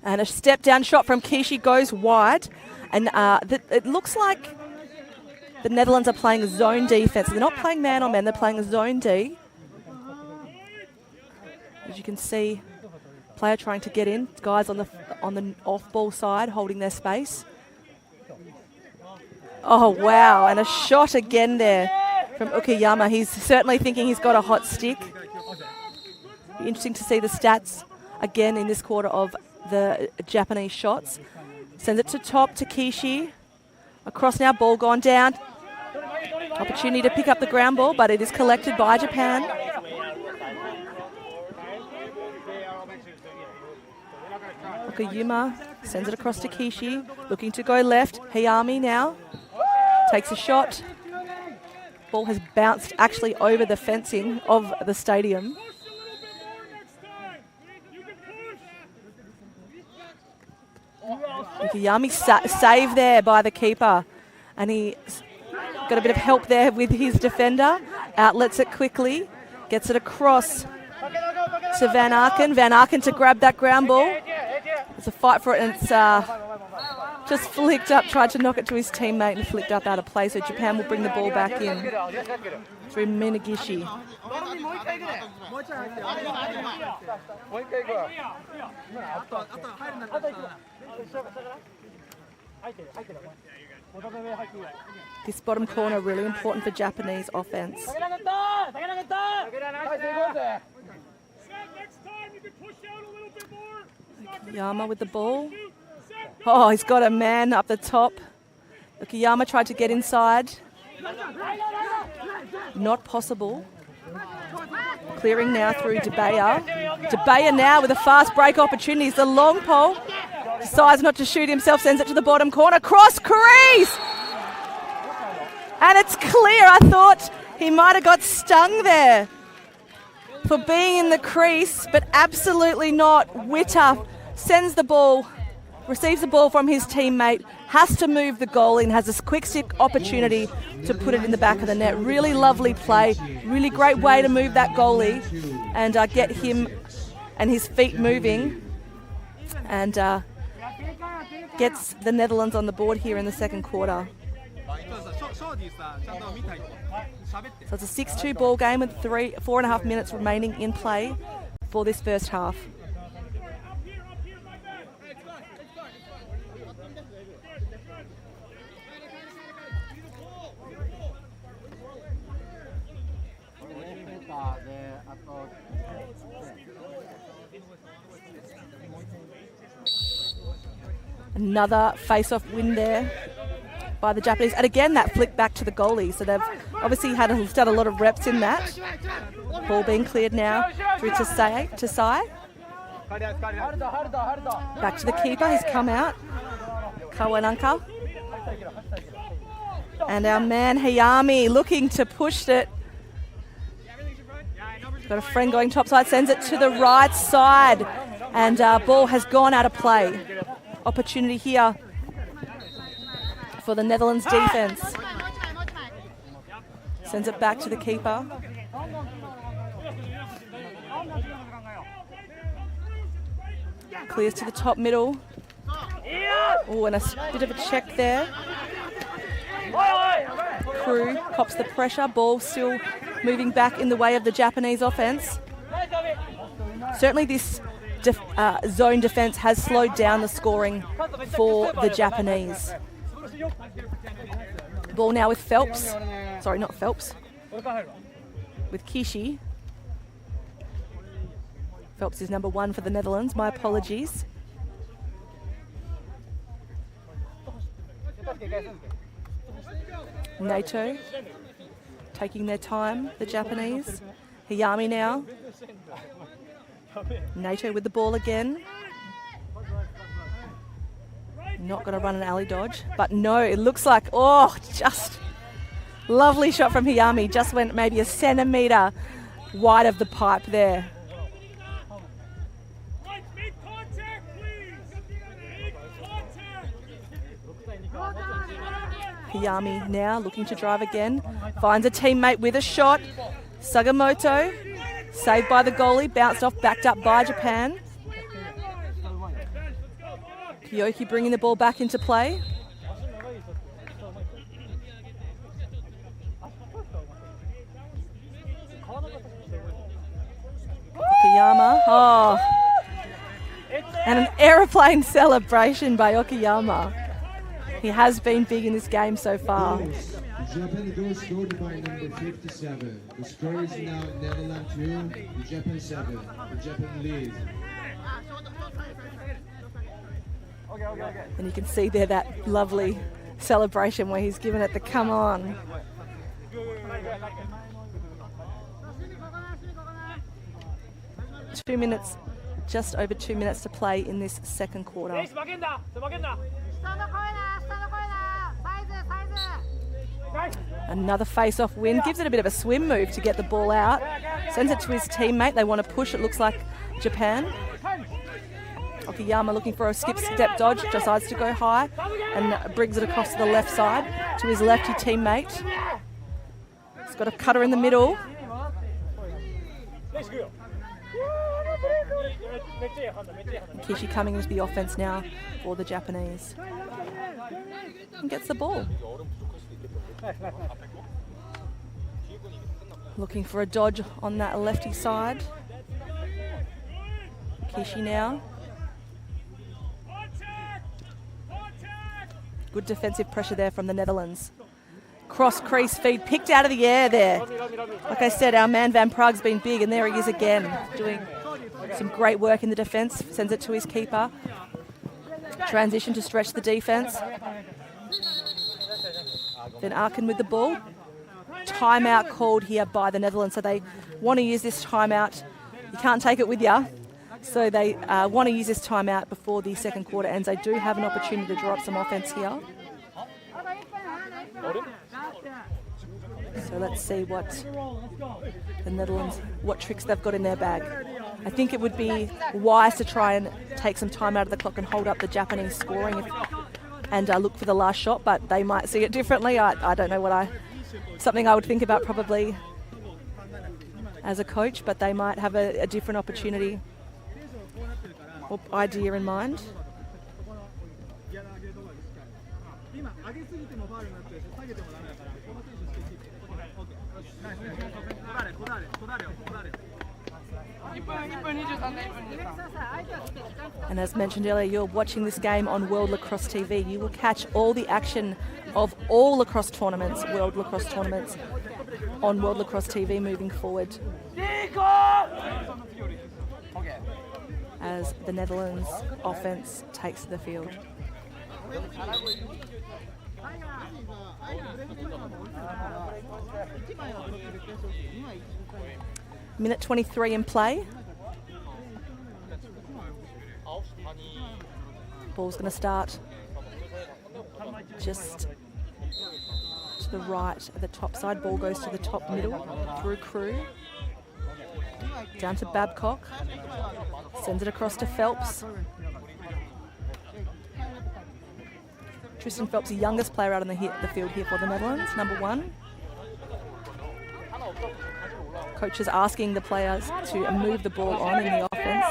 And a step down shot from Kishi goes wide. And it looks like the Netherlands are playing zone defense. They're not playing man on man, they're playing zone D. As you can see, player trying to get in. Guys on the off-ball side holding their space. Oh, wow. And a shot again there from Ukiyama. He's certainly thinking he's got a hot stick. Be interesting to see the stats again in this quarter of the Japanese shots. Sends it to top to Kishi. Across now, ball gone down. Opportunity to pick up the ground ball, but it is collected by Japan. Okayuma sends it across to Kishi. Looking to go left. Hayami now takes a shot. Ball has bounced actually over the fencing of the stadium. Okayami save there by the keeper. And he got a bit of help there with his defender. Outlets it quickly. Gets it across to Van Aken. Van Aken to grab that ground ball. It's a fight for it, and it's just flicked up. Tried to knock it to his teammate and flicked up out of play. So Japan will bring the ball back in through Minagishi. This bottom corner really important for Japanese offense. Okayama with the ball. Oh, he's got a man up the top. Okayama tried to get inside. Not possible. Clearing now through Debeya. Debeya now with a fast break opportunity. It's a long pole. Decides not to shoot himself, sends it to the bottom corner. Cross crease! And it's clear. I thought he might have got stung there for being in the crease, but absolutely not. Witter sends the ball, receives the ball from his teammate, has to move the goal in, has a quick stick opportunity to put it in the back of the net. Really lovely play, really great way to move that goalie and get him and his feet moving, and gets the Netherlands on the board here in the second quarter. So it's a 6-2 ball game with 4.5 minutes remaining in play for this first half. Another face-off win there by the Japanese. And again, that flick back to the goalie. So they've obviously done a lot of reps in that. Ball being cleared now through to Sai. Back to the keeper. He's come out. Kawananka. And our man Hayami looking to push it. Got a friend going topside. Sends it to the right side. And ball has gone out of play. Opportunity here for the Netherlands defense. Sends it back to the keeper. Clears to the top middle. Oh, and a bit of a check there. Crew cops the pressure. Ball still moving back in the way of the Japanese offense. Certainly this zone defense has slowed down the scoring for the Japanese. Ball now with Phelps. Sorry, not Phelps. With Kishi. Phelps is number 1 for the Netherlands. My apologies. NATO taking their time, the Japanese. Hayami now. NATO with the ball again. Not going to run an alley dodge. But no, it looks like, just lovely shot from Hayami. Just went maybe a centimetre wide of the pipe there. Okayama now looking to drive again. Finds a teammate with a shot. Sagamoto, saved by the goalie, bounced off, backed up by Japan. Kyoki bringing the ball back into play. Okayama, oh. And an aeroplane celebration by Okayama. He has been big in this game so far. Japan goal scored by number 57. The score is now Netherlands 2, Japan 7. Japan leads. And you can see there that lovely celebration where he's given it the come on. Just over 2 minutes to play in this second quarter. Another face-off win, gives it a bit of a swim move to get the ball out. Sends it to his teammate, they want to push, it looks like Japan. Okayama looking for a skip-step dodge, decides to go high and brings it across to the left side to his lefty teammate. He's got a cutter in the middle. Kishi coming into the offense now for the Japanese. And gets the ball. Looking for a dodge on that lefty side. Kishi now. Good defensive pressure there from the Netherlands. Cross crease feed picked out of the air there. Like I said, our man Van Praag's been big, and there he is again, doing some great work in the defence. Sends it to his keeper. Transition to stretch the defence. Then Arkin with the ball. Timeout called here by the Netherlands, so they want to use this timeout. You can't take it with you. So they want to use this timeout before the second quarter ends. They do have an opportunity to draw up some offence here. So let's see what the Netherlands, what tricks they've got in their bag. I think it would be wise to try and take some time out of the clock and hold up the Japanese scoring and look for the last shot, but they might see it differently. I don't know something I would think about probably as a coach, but they might have a different opportunity or idea in mind. And as mentioned earlier, you're watching this game on World Lacrosse TV. You will catch all the action of all lacrosse tournaments, World Lacrosse tournaments, on World Lacrosse TV moving forward. As the Netherlands offense takes to the field. Minute 23 in play. Ball's going to start just to the right at the top side. Ball goes to the top middle through Crew. Down to Babcock. Sends it across to Phelps. Tristan Phelps, the youngest player out on the field here for the Netherlands, number 1. Coach is asking the players to move the ball on in the offense.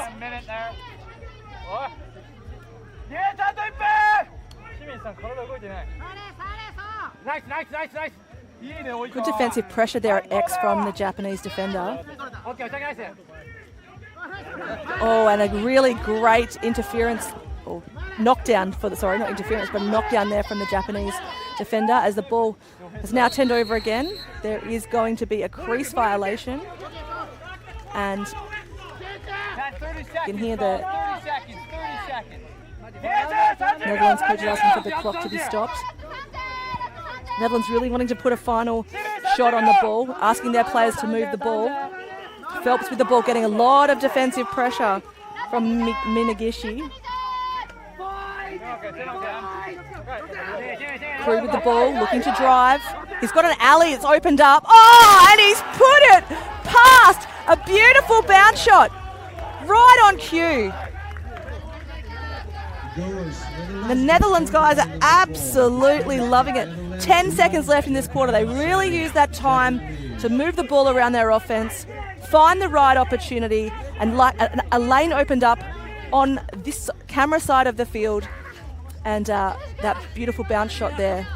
Good defensive pressure there at X from the Japanese defender. Oh, and a really great interference, or knockdown not interference, but knockdown there from the Japanese defender as the ball is now turned over again. There is going to be a crease violation. And you can hear the Netherlands coach is asking for the clock to be stopped. Netherlands really wanting to put a final shot on the ball, asking their players to move the ball. Phelps with the ball, getting a lot of defensive pressure from Minagishi. Crew with the ball, looking to drive. He's got an alley, it's opened up. Oh, and he's put it past. A beautiful bounce shot. Right on cue. The Netherlands guys are absolutely loving it. 10 seconds left in this quarter. They really use that time to move the ball around their offense, find the right opportunity, and a lane opened up on this camera side of the field, and that beautiful bounce shot there,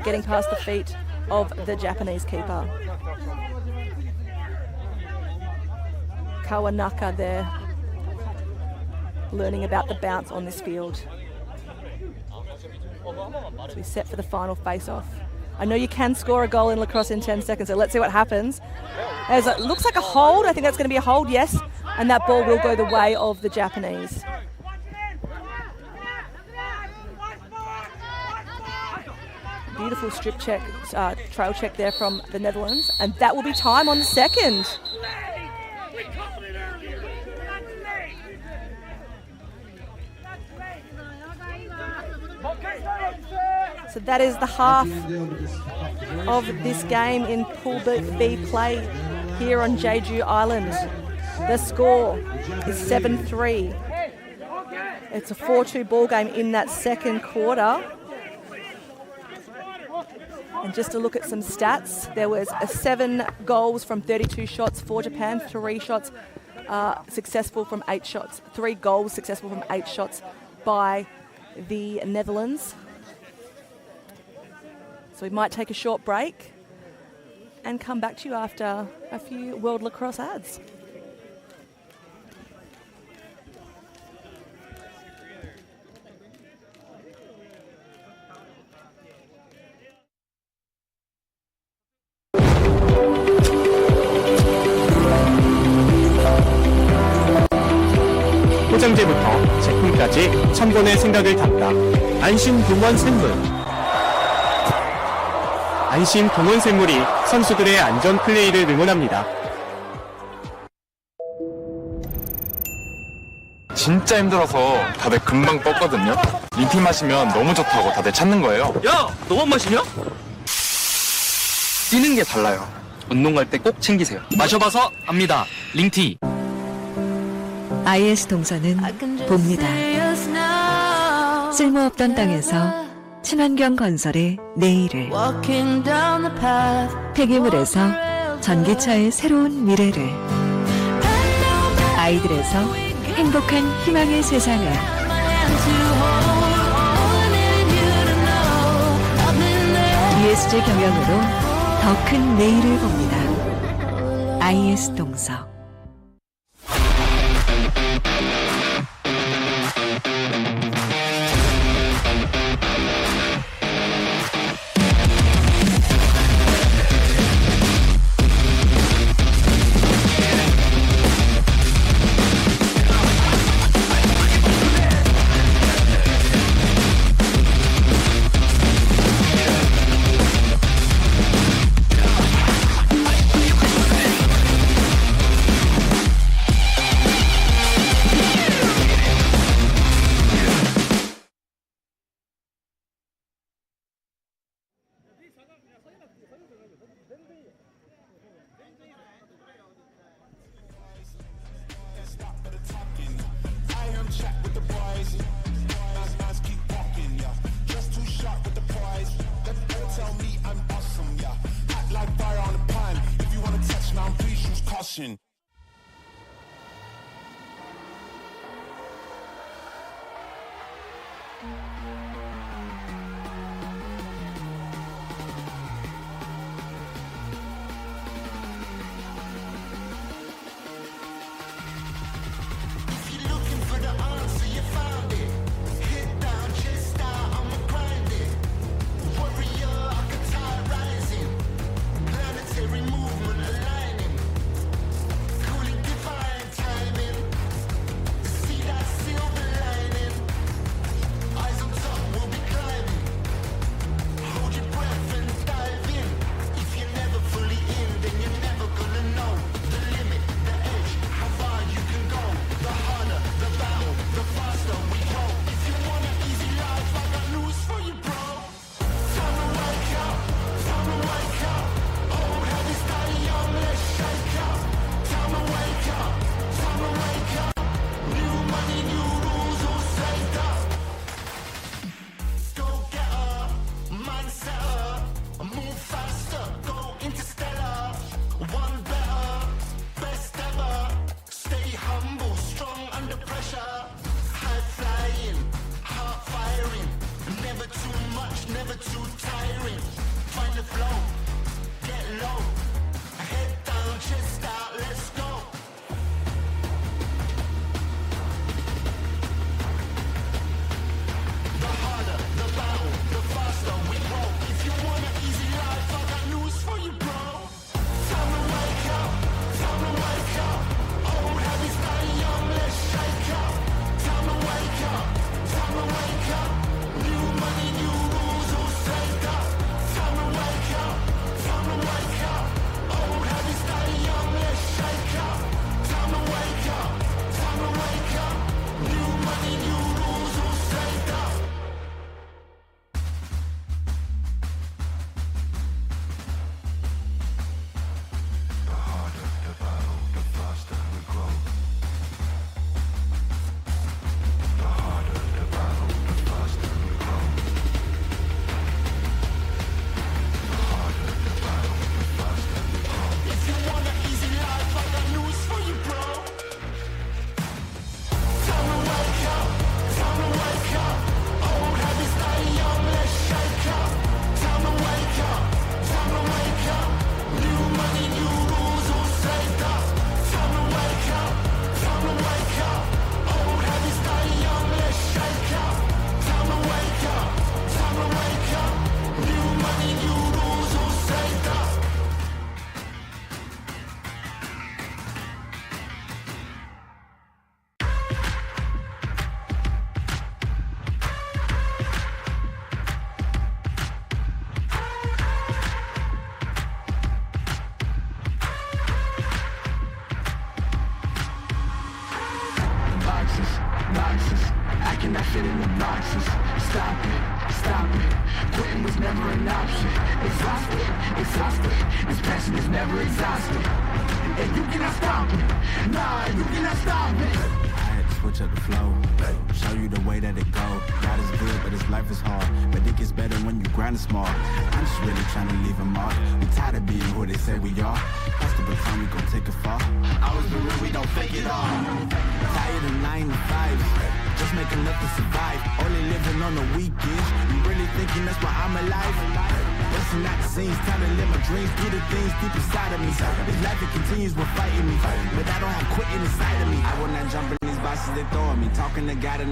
getting past the feet of the Japanese keeper. Kawanaka there, learning about the bounce on this field. So we set for the final face-off. I know you can score a goal in lacrosse in 10 seconds, so let's see what happens. As it looks like a hold, I think that's going to be a hold, yes, and that ball will go the way of the Japanese. Beautiful strip check, trail check there from the Netherlands, and that will be time on the second. So that is the half of this game in Pool B play here on Jeju Island. The score is 7-3. It's a 4-2 ball game in that second quarter. And just to look at some stats, there was 7 goals from 32 shots for Japan, 3 shots successful from 8 shots, 3 goals successful from 8 shots by the Netherlands. So we might take a short break and come back to you after a few World Lacrosse ads. 포장재부터 제품까지 첨본의 생각을 담다. 안심 동원 샘물. 안심 동원 샘물이 선수들의 안전 플레이를 응원합니다. 진짜 힘들어서 다들 금방 뻗거든요. 링티 마시면 너무 좋다고 다들 찾는 거예요. 야, 너만 마시냐? 뛰는 게 달라요. 운동 갈 때 꼭 챙기세요. 마셔봐서 압니다. 링티. IS 동서는 봅니다. 쓸모없던 땅에서 친환경 건설의 내일을, 폐기물에서 전기차의 새로운 미래를, 아이들에서 행복한 희망의 세상을, ESG 경영으로 더 큰 내일을 봅니다. IS 동서.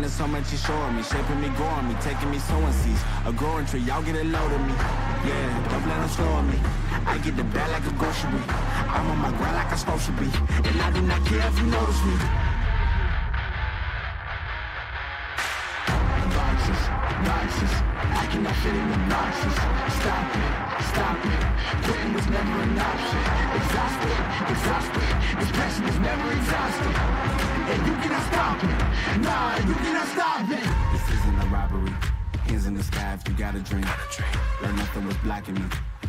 So much he's showing me, shaping me, growing me, taking me sowing seeds, a growing tree, y'all get a load of me. Yeah, don't let them slow me. I get the bag like a grocery. I'm on my grind like I'm supposed to be, and I do not care if you notice me. Boxes, boxes, I cannot fit in the boxes. Stop it, stop it. Quitting was never an option. Exhausted, exhausted. This passion is never exhausted. And you cannot stop it. Nah, you cannot stop it. This isn't a robbery. Hands in the sky if you got a dream. Learn nothing was blocking me.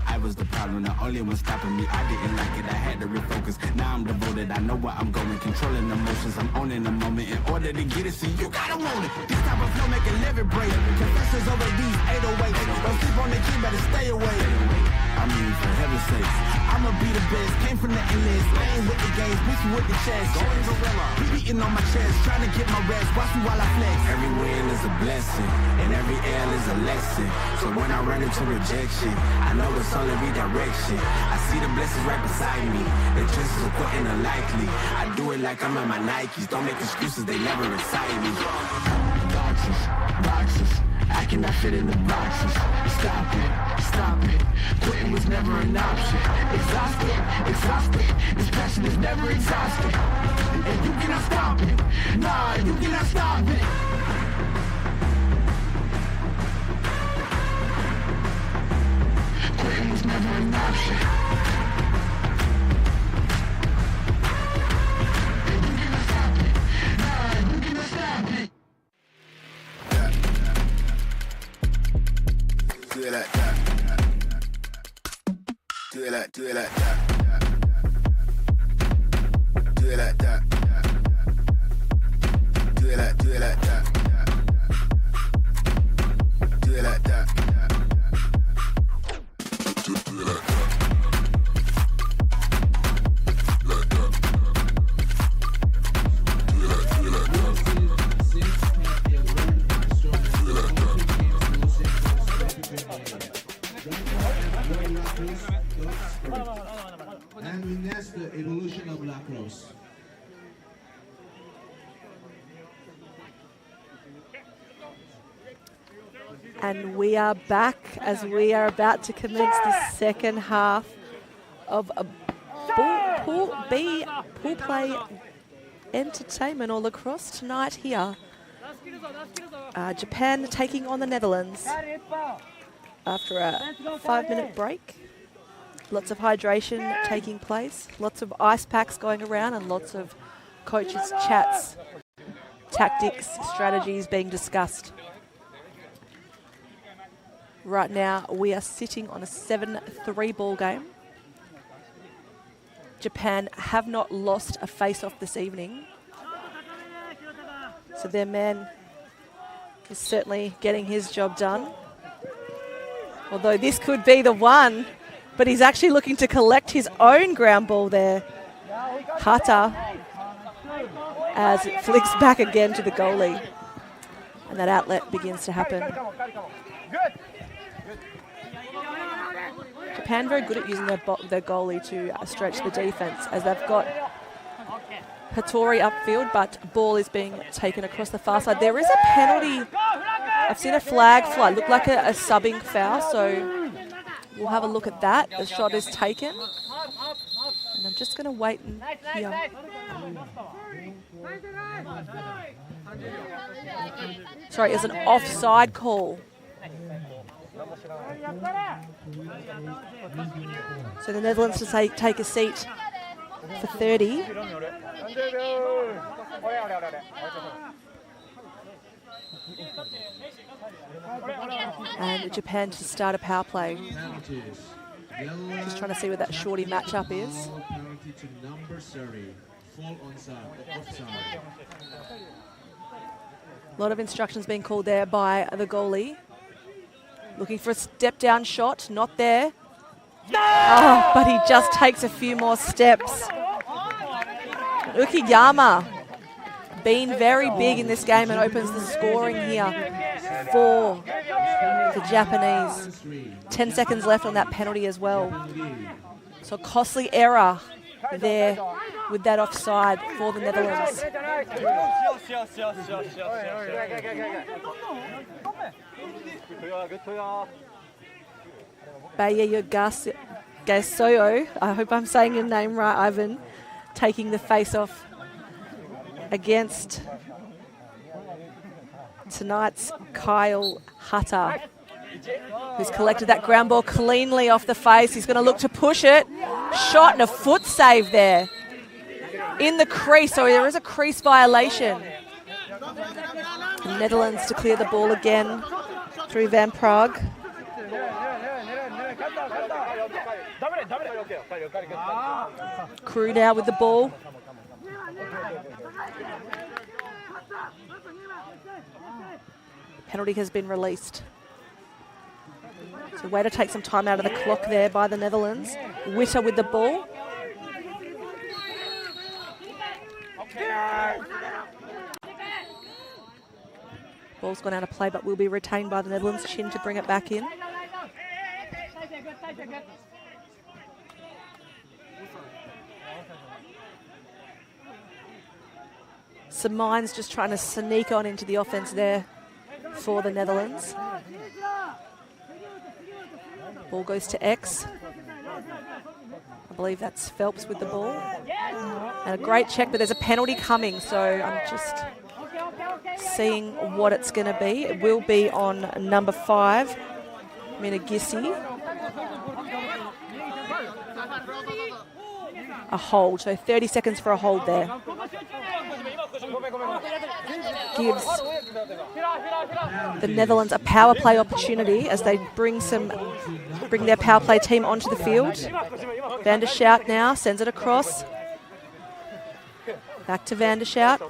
I was the problem, the only one stopping me. I didn't like it, I had to refocus. Now I'm devoted, I know where I'm going. Controlling emotions, I'm owning the moment. In order to get it, see, you gotta want it. This type of flow make a living break. Confessions over these 808s. Don't sleep on the key, better stay away. I mean, for heaven's sakes, I'ma be the best. Came from the endless, I ain't with the games, mixing with the chest. Going gorilla, beating on my chest, trying to get my rest. Watch me while I flex. Every win is a blessing, and every L is a lesson. So when I run into rejection, I know it's only redirection. I see the blessings right beside me. The chances of quitting are likely. I do it like I'm in my Nikes. Don't make excuses, they never excite me. Boxes, boxes, I cannot fit in the boxes. Stop it, stop it. Quitting was never an option. Exhausted, exhausted. This passion is never exhausted. And you cannot stop it. Nah, you cannot stop it. Quitting was never an option. And you cannot stop it. Nah, you cannot stop it. Do it like that. Do it like, do it like that. Do it like that. Do it like, do it like that. Do it like that. Do it like that. Like that. Do it like, do it like that. Do it like that. And we are back as we are about to commence the second half of a pool play entertainment all across tonight here. Japan taking on the Netherlands after a 5-minute break. Lots of hydration taking place, lots of ice packs going around, and lots of coaches' chats, tactics, strategies being discussed. Right now, we are sitting on a 7-3 ball game. Japan have not lost a face-off this evening. So their man is certainly getting his job done. Although this could be the one, but he's actually looking to collect his own ground ball there. Hata, as it flicks back again to the goalie. And that outlet begins to happen. Japan very good at using their goalie to stretch the defence, as they've got Hattori upfield, but ball is being taken across the far side. There is a penalty. I've seen a flag fly. Looked like a subbing foul, so we'll have a look at that. The shot is taken. And I'm just going to wait and hear. Sorry, it's an offside call. So the Netherlands to take a seat for 30. And Japan to start a power play. Just trying to see where that shorty matchup is. A lot of instructions being called there by the goalie. Looking for a step-down shot, not there. Oh, but he just takes a few more steps. Ukiyama being very big in this game and opens the scoring here for the Japanese. 10 seconds left on that penalty as well. So a costly error there with that offside for the Netherlands. Bayeyo Gasoyo, I hope I'm saying your name right, Ivan, taking the face-off against tonight's Kyle Hata, who's collected that ground ball cleanly off the face. He's going to look to push it. Shot and a foot save there in the crease. So there is a crease violation. The Netherlands to clear the ball again through Van Praag. Crew now with the ball. Penalty has been released. So way to take some time out of the clock there by the Netherlands. Witter with the ball. Ball's gone out of play, but will be retained by the Netherlands. Chin to bring it back in. Some minds just trying to sneak on into the offense there for the Netherlands. Ball goes to X. I believe that's Phelps with the ball. And a great check, but there's a penalty coming, so I'm just seeing what it's going to be. It will be on number 5, Minagissi. A hold, so 30 seconds for a hold there. Gives the Netherlands a power play opportunity as they bring their power play team onto the field. Van der Schout now sends it across. Back to Van der Schout.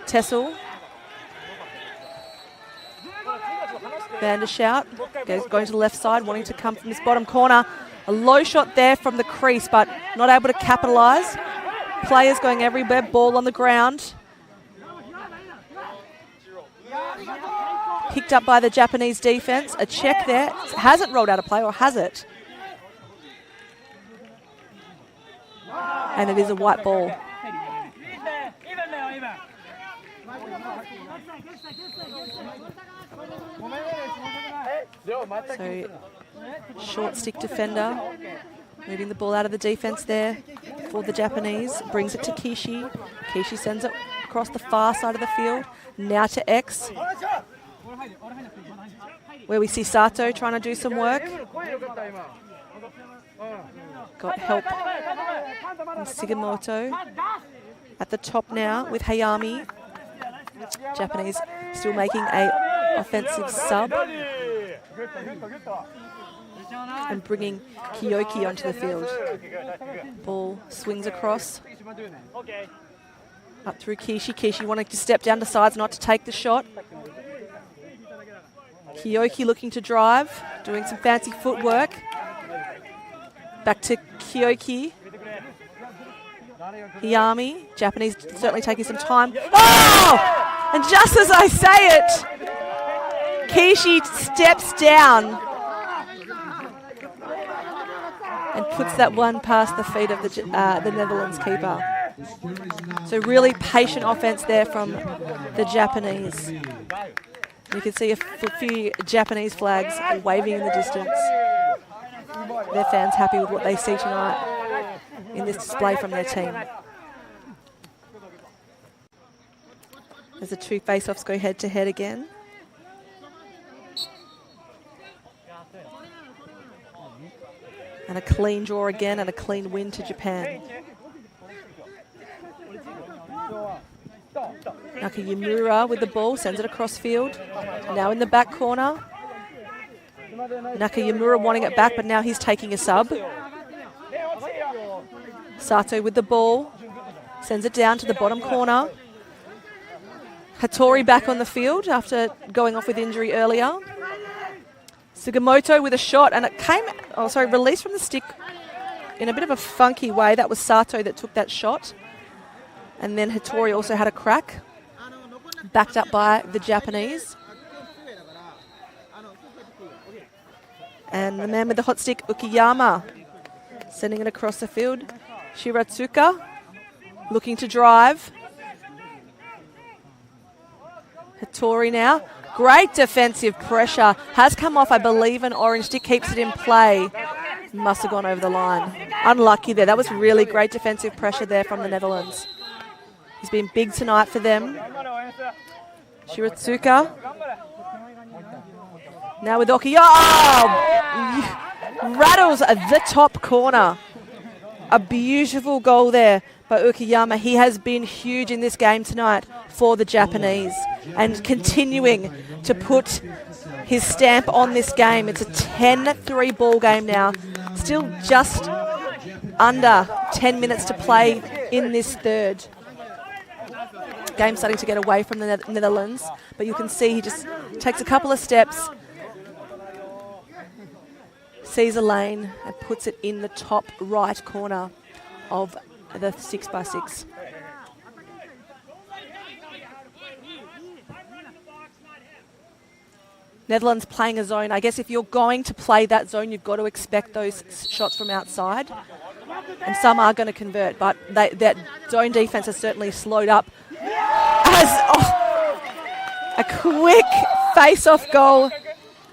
Tessel. Van der Schout going to the left side, wanting to come from this bottom corner. A low shot there from the crease, but not able to capitalise. Players going everywhere, ball on the ground. Picked up by the Japanese defence. A check there. Has it rolled out of play, or has it? And it is a white ball. So, short stick defender, moving the ball out of the defense there for the Japanese. Brings it to Kishi. Kishi sends it across the far side of the field. Now to X, where we see Sato trying to do some work. Got help from Sugimoto. At the top now with Hayami. Japanese still making a offensive sub. And bringing Kiyoki onto the field. Ball swings across. Up through Kishi. Kishi wanting to step down, decides not to take the shot. Kiyoki looking to drive, doing some fancy footwork. Back to Kiyoki. Hayami. Japanese certainly taking some time. Oh! And just as I say it, Kishi steps down and puts that one past the feet of the Netherlands keeper. So really patient offense there from the Japanese. You can see a few Japanese flags waving in the distance. Their fans happy with what they see tonight in this display from their team. As the two face-offs go head-to-head again. And a clean draw again and a clean win to Japan. Nakayamura with the ball, sends it across field. Now in the back corner. Nakayamura wanting it back, but now he's taking a sub. Sato with the ball, sends it down to the bottom corner. Hattori back on the field after going off with injury earlier. Sugimoto with a shot, and it came, released from the stick in a bit of a funky way. That was Sato that took that shot. And then Hattori also had a crack, backed up by the Japanese. And the man with the hot stick, Ukiyama, sending it across the field. Shiratsuka looking to drive. Hattori now. Great defensive pressure. Has come off, I believe, an orange stick. Keeps it in play. Must have gone over the line. Unlucky there. That was really great defensive pressure there from the Netherlands. He's been big tonight for them. Shiratsuka. Now with Oki. Oh! Rattles the top corner. A beautiful goal there by Ukiyama. He has been huge in this game tonight for the Japanese and continuing to put his stamp on this game. It's a 10-3 ball game now. Still just under 10 minutes to play in this third. Game starting to get away from the Netherlands, but you can see he just takes a couple of steps, sees a lane and puts it in the top right corner of the 6x6. Netherlands playing a zone. I guess if you're going to play that zone, you've got to expect those shots from outside. And some are going to convert, but that zone defense has certainly slowed up. A quick face-off goal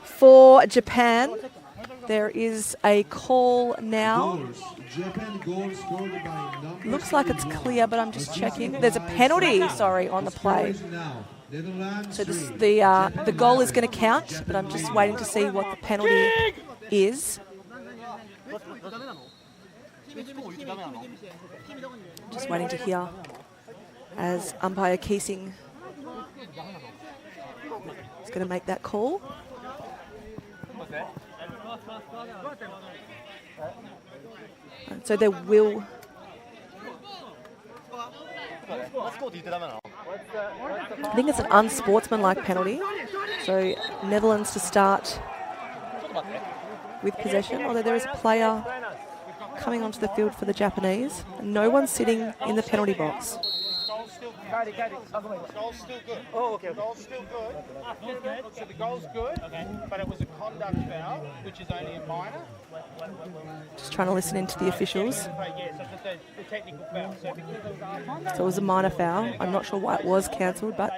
for Japan. There is a call now. Looks like it's clear, but I'm just checking. There's a penalty, on the play. So the goal is going to count, but I'm just waiting to see what the penalty is. Just waiting to hear as umpire Keesing is going to make that call. And so there will... I think it's an unsportsmanlike penalty. So Netherlands to start with possession, although there is a player coming onto the field for the Japanese. No one sitting in the penalty box. Goal's still good. Oh, okay. Goal's still good. So the goal's good, but it was a conduct foul, which is only a minor. Just trying to listen into the officials. Yeah, so the technical foul. So because it was So it was a minor foul. I'm not sure why it was cancelled, but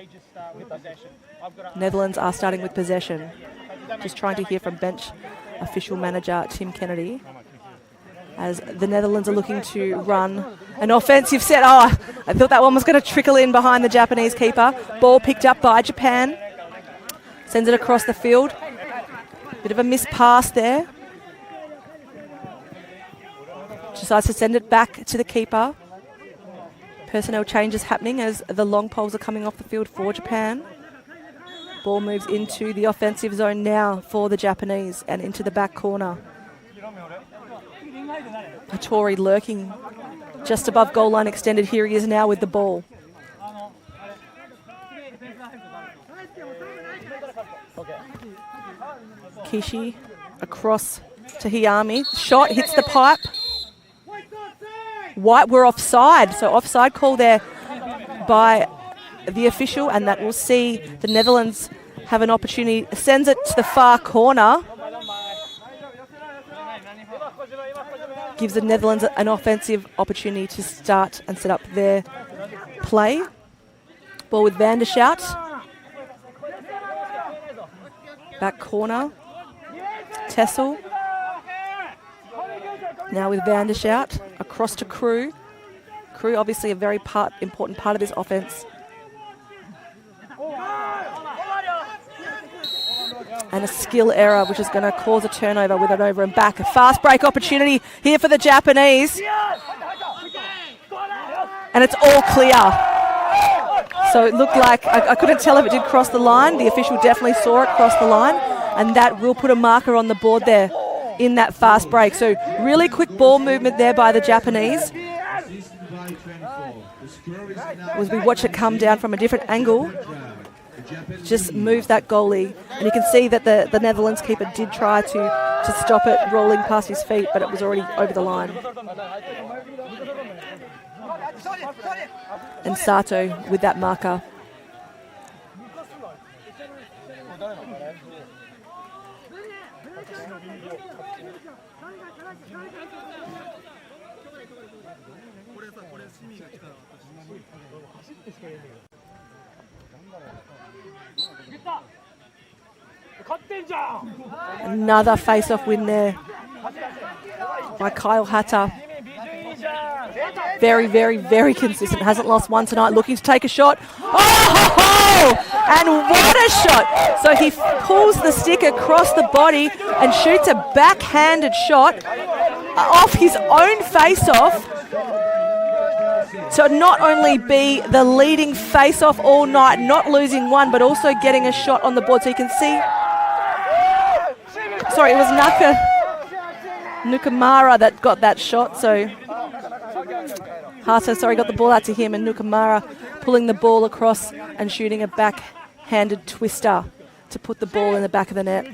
Netherlands are starting with possession. Just trying to hear from bench official manager Tim Kennedy as the Netherlands are looking to run an offensive set. Oh, I thought that one was going to trickle in behind the Japanese keeper. Ball picked up by Japan. Sends it across the field. Bit of a missed pass there. Decides to send it back to the keeper. Personnel changes happening as the long poles are coming off the field for Japan. Ball moves into the offensive zone now for the Japanese and into the back corner. Hattori lurking just above goal line extended. Here he is now with the ball. Kishi across to Hiyami. Shot hits the pipe. White were offside, so offside call there by the official, and that will see the Netherlands have an opportunity. Sends it to the far corner. Gives the Netherlands an offensive opportunity to start and set up their play. Ball with Van der Schout. Back corner. Tessel. Now with Van der Schout. Across to Crew. Crew obviously a very important part of this offense. And a skill error, which is going to cause a turnover with an over and back. A fast break opportunity here for the Japanese. And it's all clear. So it looked like, I couldn't tell if it did cross the line. The official definitely saw it cross the line. And that will put a marker on the board there in that fast break. So really quick ball movement there by the Japanese. As we watch it come down from a different angle. Just move that goalie, and you can see that the Netherlands keeper did try to stop it rolling past his feet, but it was already over the line. And Sato with that marker. Another face-off win there by Kyle Hatter. Very, very, very consistent. Hasn't lost one tonight. Looking to take a shot. Oh! And what a shot! So he pulls the stick across the body and shoots a backhanded shot off his own face-off to not only be the leading face-off all night, not losing one, but also getting a shot on the board. So you can see... Sorry, it was Nukamara that got that shot. So Hato, got the ball out to him, and Nukamara pulling the ball across and shooting a backhanded twister to put the ball in the back of the net.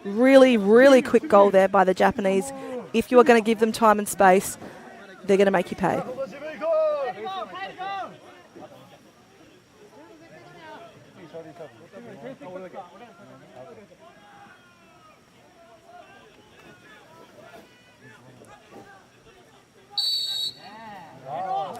Really, really quick goal there by the Japanese. If you are going to give them time and space, they're going to make you pay.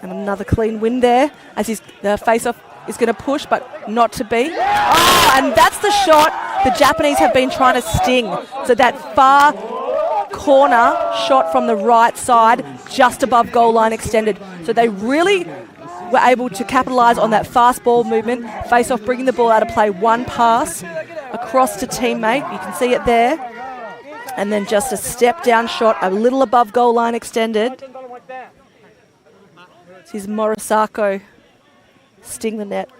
And another clean win there as the face-off is going to push, but not to be. Oh, and that's the shot the Japanese have been trying to sting. So that far corner shot from the right side, just above goal line extended. So they really were able to capitalise on that fast ball movement. Face-off bringing the ball out of play. One pass across to teammate. You can see it there. And then just a step-down shot, a little above goal line extended. Sees Morisako sting the net.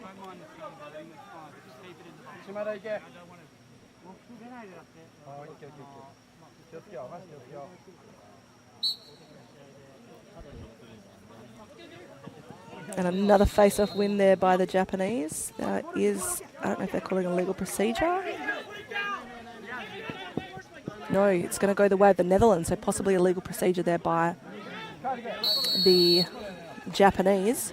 And another face-off win there by the Japanese. That is, I don't know if they're calling a legal procedure. No, it's going to go the way of the Netherlands, so possibly a legal procedure there by the Japanese.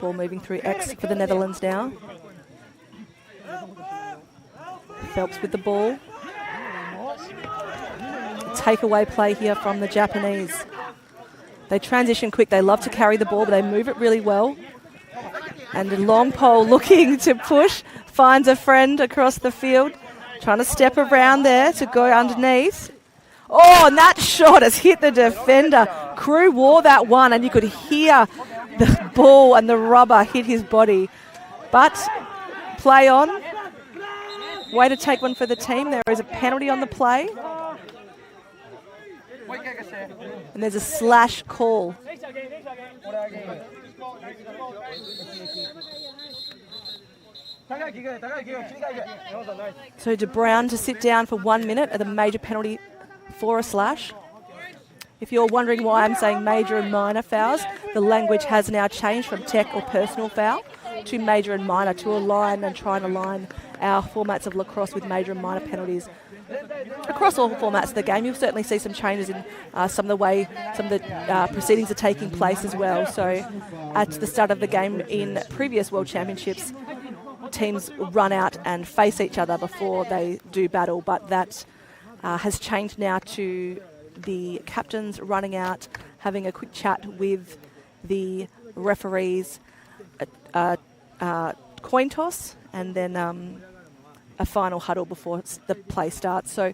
Ball moving through X for the Netherlands now. Phelps with the ball. Takeaway play here from the Japanese. They transition quick. They love to carry the ball, but they move it really well. And the long pole looking to push, finds a friend across the field, trying to step around there to go underneath. Oh, and that shot has hit the defender. Crew wore that one, and you could hear the ball and the rubber hit his body. But play on. Way to take one for the team. There is a penalty on the play. And there's a slash call. So De Brown to sit down for 1 minute at a major penalty for a slash. If you're wondering why I'm saying major and minor fouls, the language has now changed from tech or personal foul to major and minor to align and try and align our formats of lacrosse with major and minor penalties. Across all formats of the game, you'll certainly see some changes in some of the way some of the proceedings are taking place as well. So at the start of the game in previous World Championships, teams run out and face each other before they do battle, but that has changed now to the captains running out, having a quick chat with the referees, coin toss, and then a final huddle before the play starts. So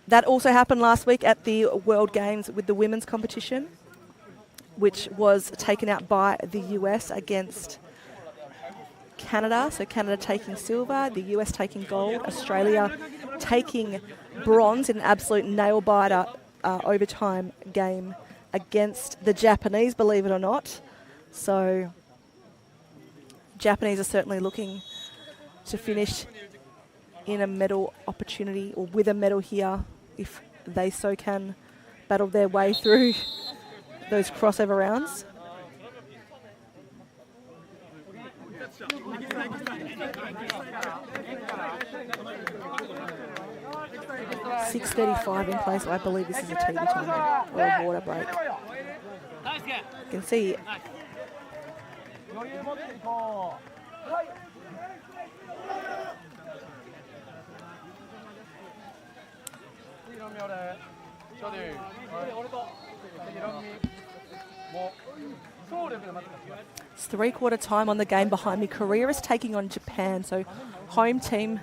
that also happened last week at the World Games with the women's competition, which was taken out by the US against Canada. So Canada taking silver, the US taking gold, Australia taking bronze in an absolute nail-biter overtime game against the Japanese, believe it or not. So Japanese are certainly looking to finish in a medal opportunity, or with a medal here, if they so can battle their way through those crossover rounds. .6:35 in place. I believe this is a TV time or a water break. You can see it's 3/4 time on the game behind me. Korea is taking on Japan, so home team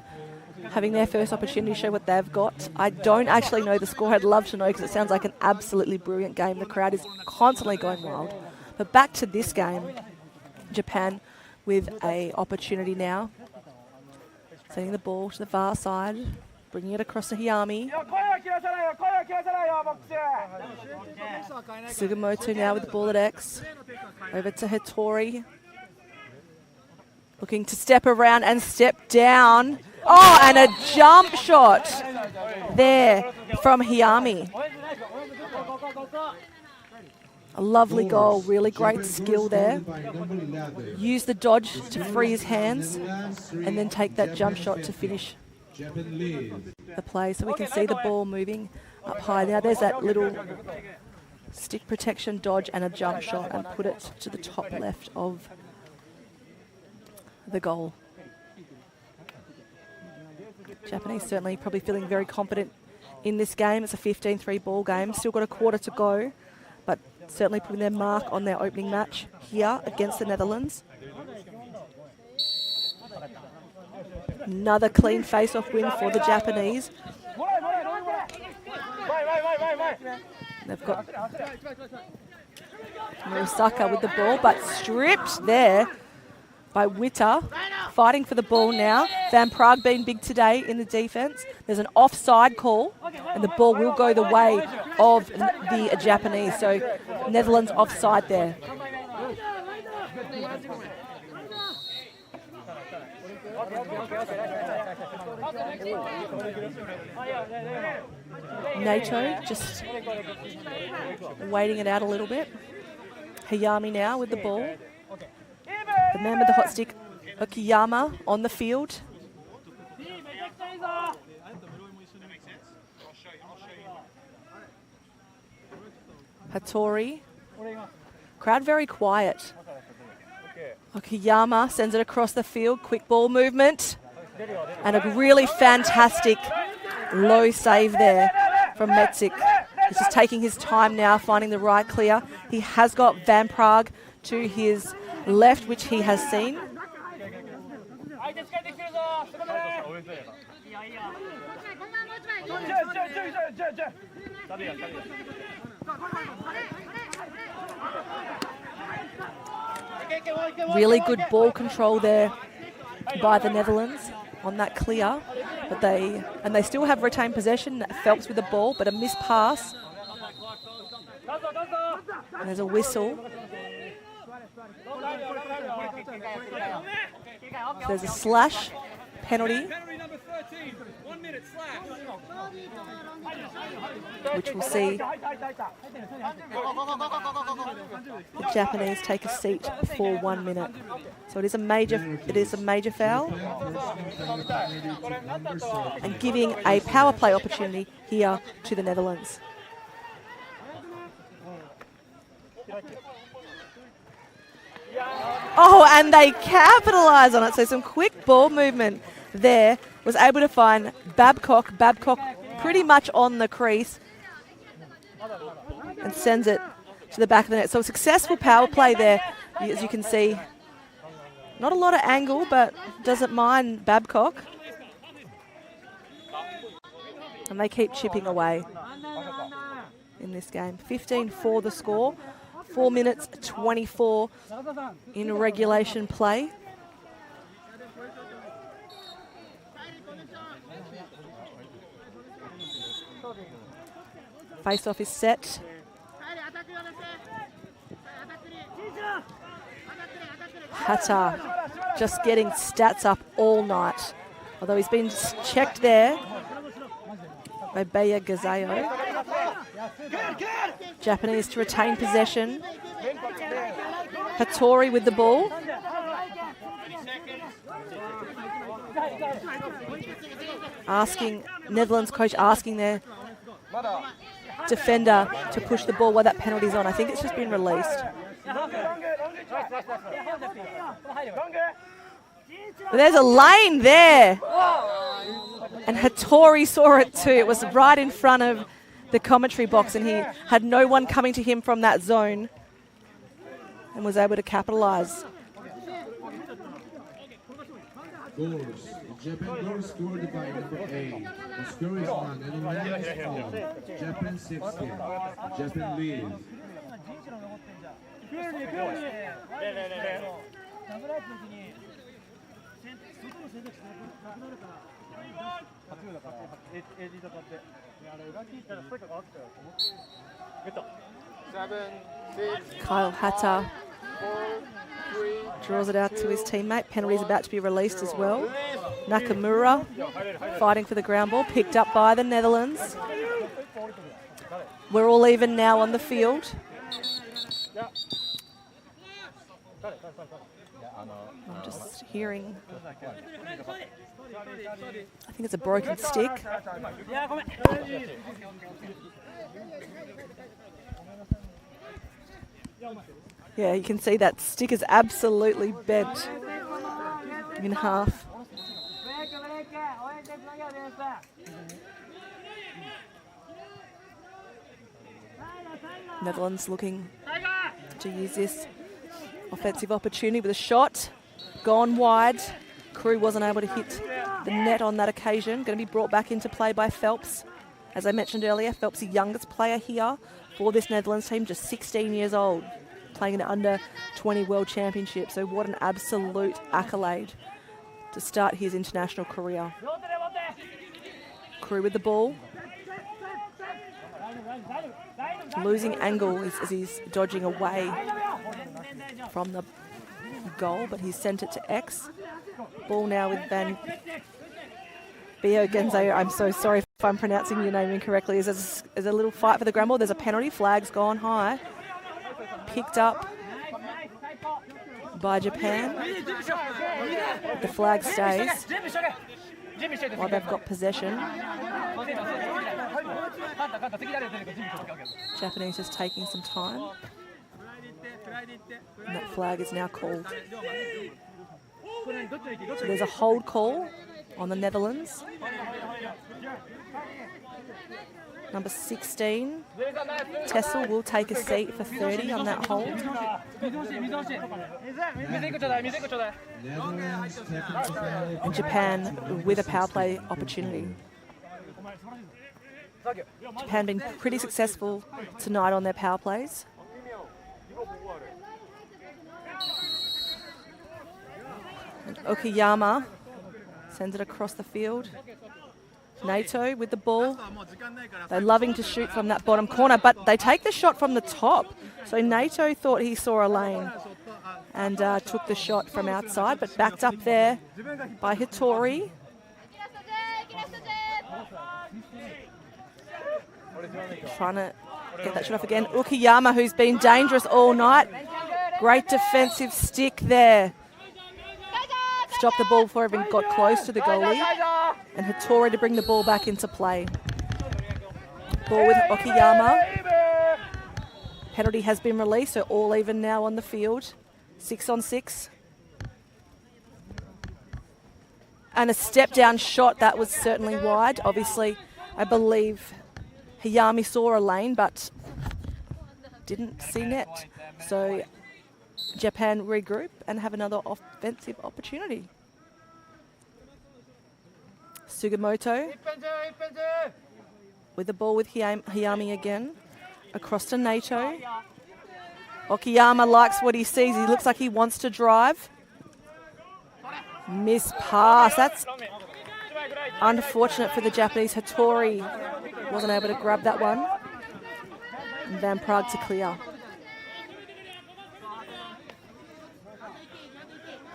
having their first opportunity to show what they've got. I don't actually know the score. I'd love to know because it sounds like an absolutely brilliant game. The crowd is constantly going wild. But back to this game, Japan with a opportunity now. Sending the ball to the far side, bringing it across to Hiyami. Sugimoto now with the ball at X. Over to Hattori. Looking to step around and step down. Oh, and a jump shot there from Hiyami. A lovely goal, really great skill there. Use the dodge to free his hands and then take that jump shot to finish the play. So we can see the ball moving up high. Now there's that little stick protection dodge and a jump shot, and put it to the top left of the goal. Japanese certainly probably feeling very confident in this game. It's a 15-3 ball game. Still got a quarter to go, but certainly putting their mark on their opening match here against the Netherlands. Another clean face-off win for the Japanese. They've got Murasaka with the ball, but stripped there by Witter. Fighting for the ball now. Van Praag being big today in the defence. There's an offside call, and the ball will go the way of the Japanese. So Netherlands offside there. NATO just waiting it out a little bit. Hayami now with the ball. The man with the hot stick, Okiyama, on the field. Hattori. Crowd very quiet. Okiyama sends it across the field. Quick ball movement. And a really fantastic low save there from Metzik. He's just taking his time now, finding the right clear. He has got Van Prague to his left, which he has seen. Really good ball control there by the Netherlands on that clear, but they still have retained possession. Phelps with the ball, but a missed pass. And there's a whistle. So there's a slash penalty, which we'll see the Japanese take a seat for 1 minute. So it is a major foul, and giving a power play opportunity here to the Netherlands. Oh, and they capitalise on it. So some quick ball movement there. Was able to find Babcock. Babcock pretty much on the crease and sends it to the back of the net. So a successful power play there, as you can see. Not a lot of angle, but doesn't mind Babcock. And they keep chipping away in this game. 15-4 the score. 4 minutes 24 in regulation play. Face-off is set. Hatta just getting stats up all night. Although he's been checked there by Beya Gazayo. Japanese to retain possession. Hattori with the ball. Netherlands coach asking their defender to push the ball while that penalty's on. I think it's just been released. But there's a lane there. And Hattori saw it too. It was right in front of the commentary box, and he had no one coming to him from that zone and was able to capitalise. Goals. Japan goal scored by number 8. The score is 1 and 1 is all. Japan 16. Japan leads. Kyle Hatta draws it out to his teammate. Penalty's about to be released as well. Nakamura fighting for the ground ball, picked up by the Netherlands. We're all even now on the field. I'm just hearing, I think it's a broken stick. Yeah, you can see that stick is absolutely bent in half. Netherlands looking to use this offensive opportunity with a shot. Gone wide. Crew wasn't able to hit the net on that occasion. Going to be brought back into play by Phelps. As I mentioned earlier, Phelps, the youngest player here for this Netherlands team, just 16 years old, playing in the under-20 World Championship. So what an absolute accolade to start his international career. Crew with the ball. Losing angle as he's dodging away from the goal, but he's sent it to X. Ball now with Van Bio Genzayo. I'm so sorry if I'm pronouncing your name incorrectly. There's a little fight for the ground ball. There's a penalty. Flag's gone high. Picked up by Japan. The flag stays while they've got possession. Japanese just taking some time. And that flag is now called. So there's a hold call on the Netherlands. Number 16, Tessel will take a seat for 30 on that hold. And Japan with a power play opportunity. Japan been pretty successful tonight on their power plays. And Okayama sends it across the field. NATO with the ball. They're loving to shoot from that bottom corner, but they take the shot from the top. So NATO thought he saw a lane and took the shot from outside, but backed up there by Hitori. Trying to get that shot off again. Ukiyama, who's been dangerous all night. Great defensive stick there. Stopped the ball before it even got close to the goalie. And Hitori to bring the ball back into play. Ball with Okiyama. Penalty has been released, so all even now on the field. 6 on 6. And a step down shot that was certainly wide. Obviously, I believe Hayami saw a lane but didn't see net. So Japan regroup and have another offensive opportunity. Sugimoto with the ball with Hayami again. Across to NATO. Okiyama likes what he sees. He looks like he wants to drive. Miss pass. That's unfortunate for the Japanese. Hitori wasn't able to grab that one. And Van Praag to clear.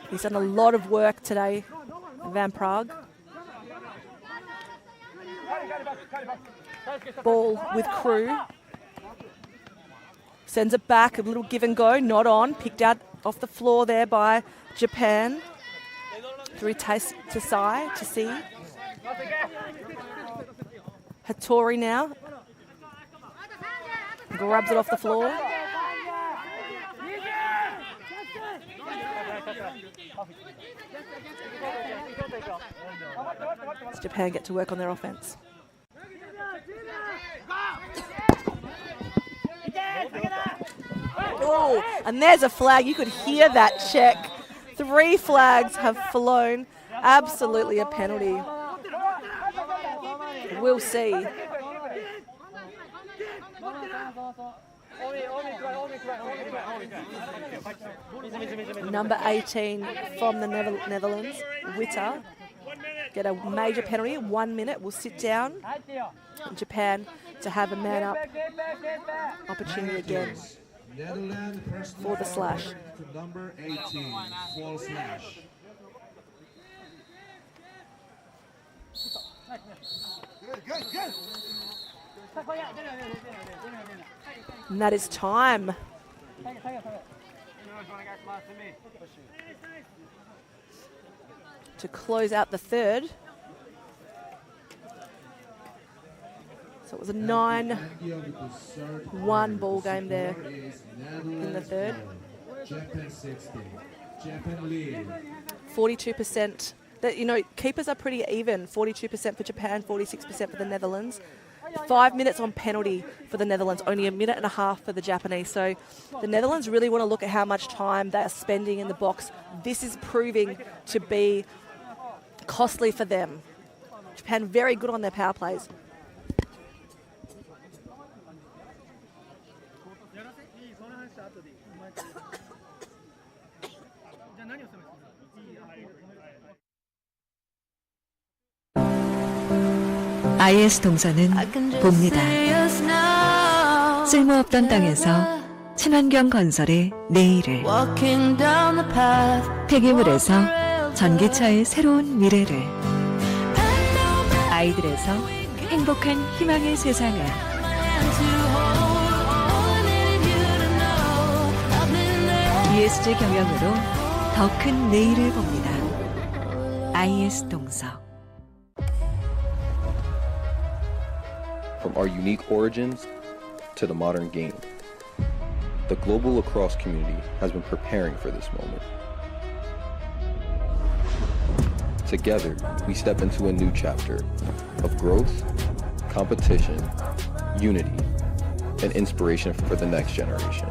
He's done a lot of work today, Van Praag. Ball with Crew. Sends it back, a little give and go, not on. Picked out off the floor there by Japan. Through Tasai to see. Hitori now. Grabs it off the floor. Does Japan get to work on their offense? Oh, and there's a flag. You could hear that check. 3 flags have flown. Absolutely a penalty. We'll see. Number 18 from the Netherlands, Witter, get a major penalty. 1 minute. We'll sit down. And Japan to have a man up opportunity again for the slash. Number 18, full slash. And that is time. To close out the third. So it was a 9-1 ball game there in the third. Japan 60. Japan lead. 42%. That, you know, keepers are pretty even. 42% for Japan, 46% for the Netherlands. 5 minutes on penalty for the Netherlands, only a minute and a half for the Japanese. So the Netherlands really want to look at how much time they're spending in the box. This is proving to be costly for them. Japan very good on their power plays. IS 동서는 봅니다. 쓸모없던 땅에서 친환경 건설의 내일을, 폐기물에서 전기차의 새로운 미래를, 아이들에서 행복한 희망의 세상을, ESG 경영으로 더 큰 내일을 봅니다. IS 동서. From our unique origins to the modern game, the global lacrosse community has been preparing for this moment. Together, we step into a new chapter of growth, competition, unity, and inspiration for the next generation.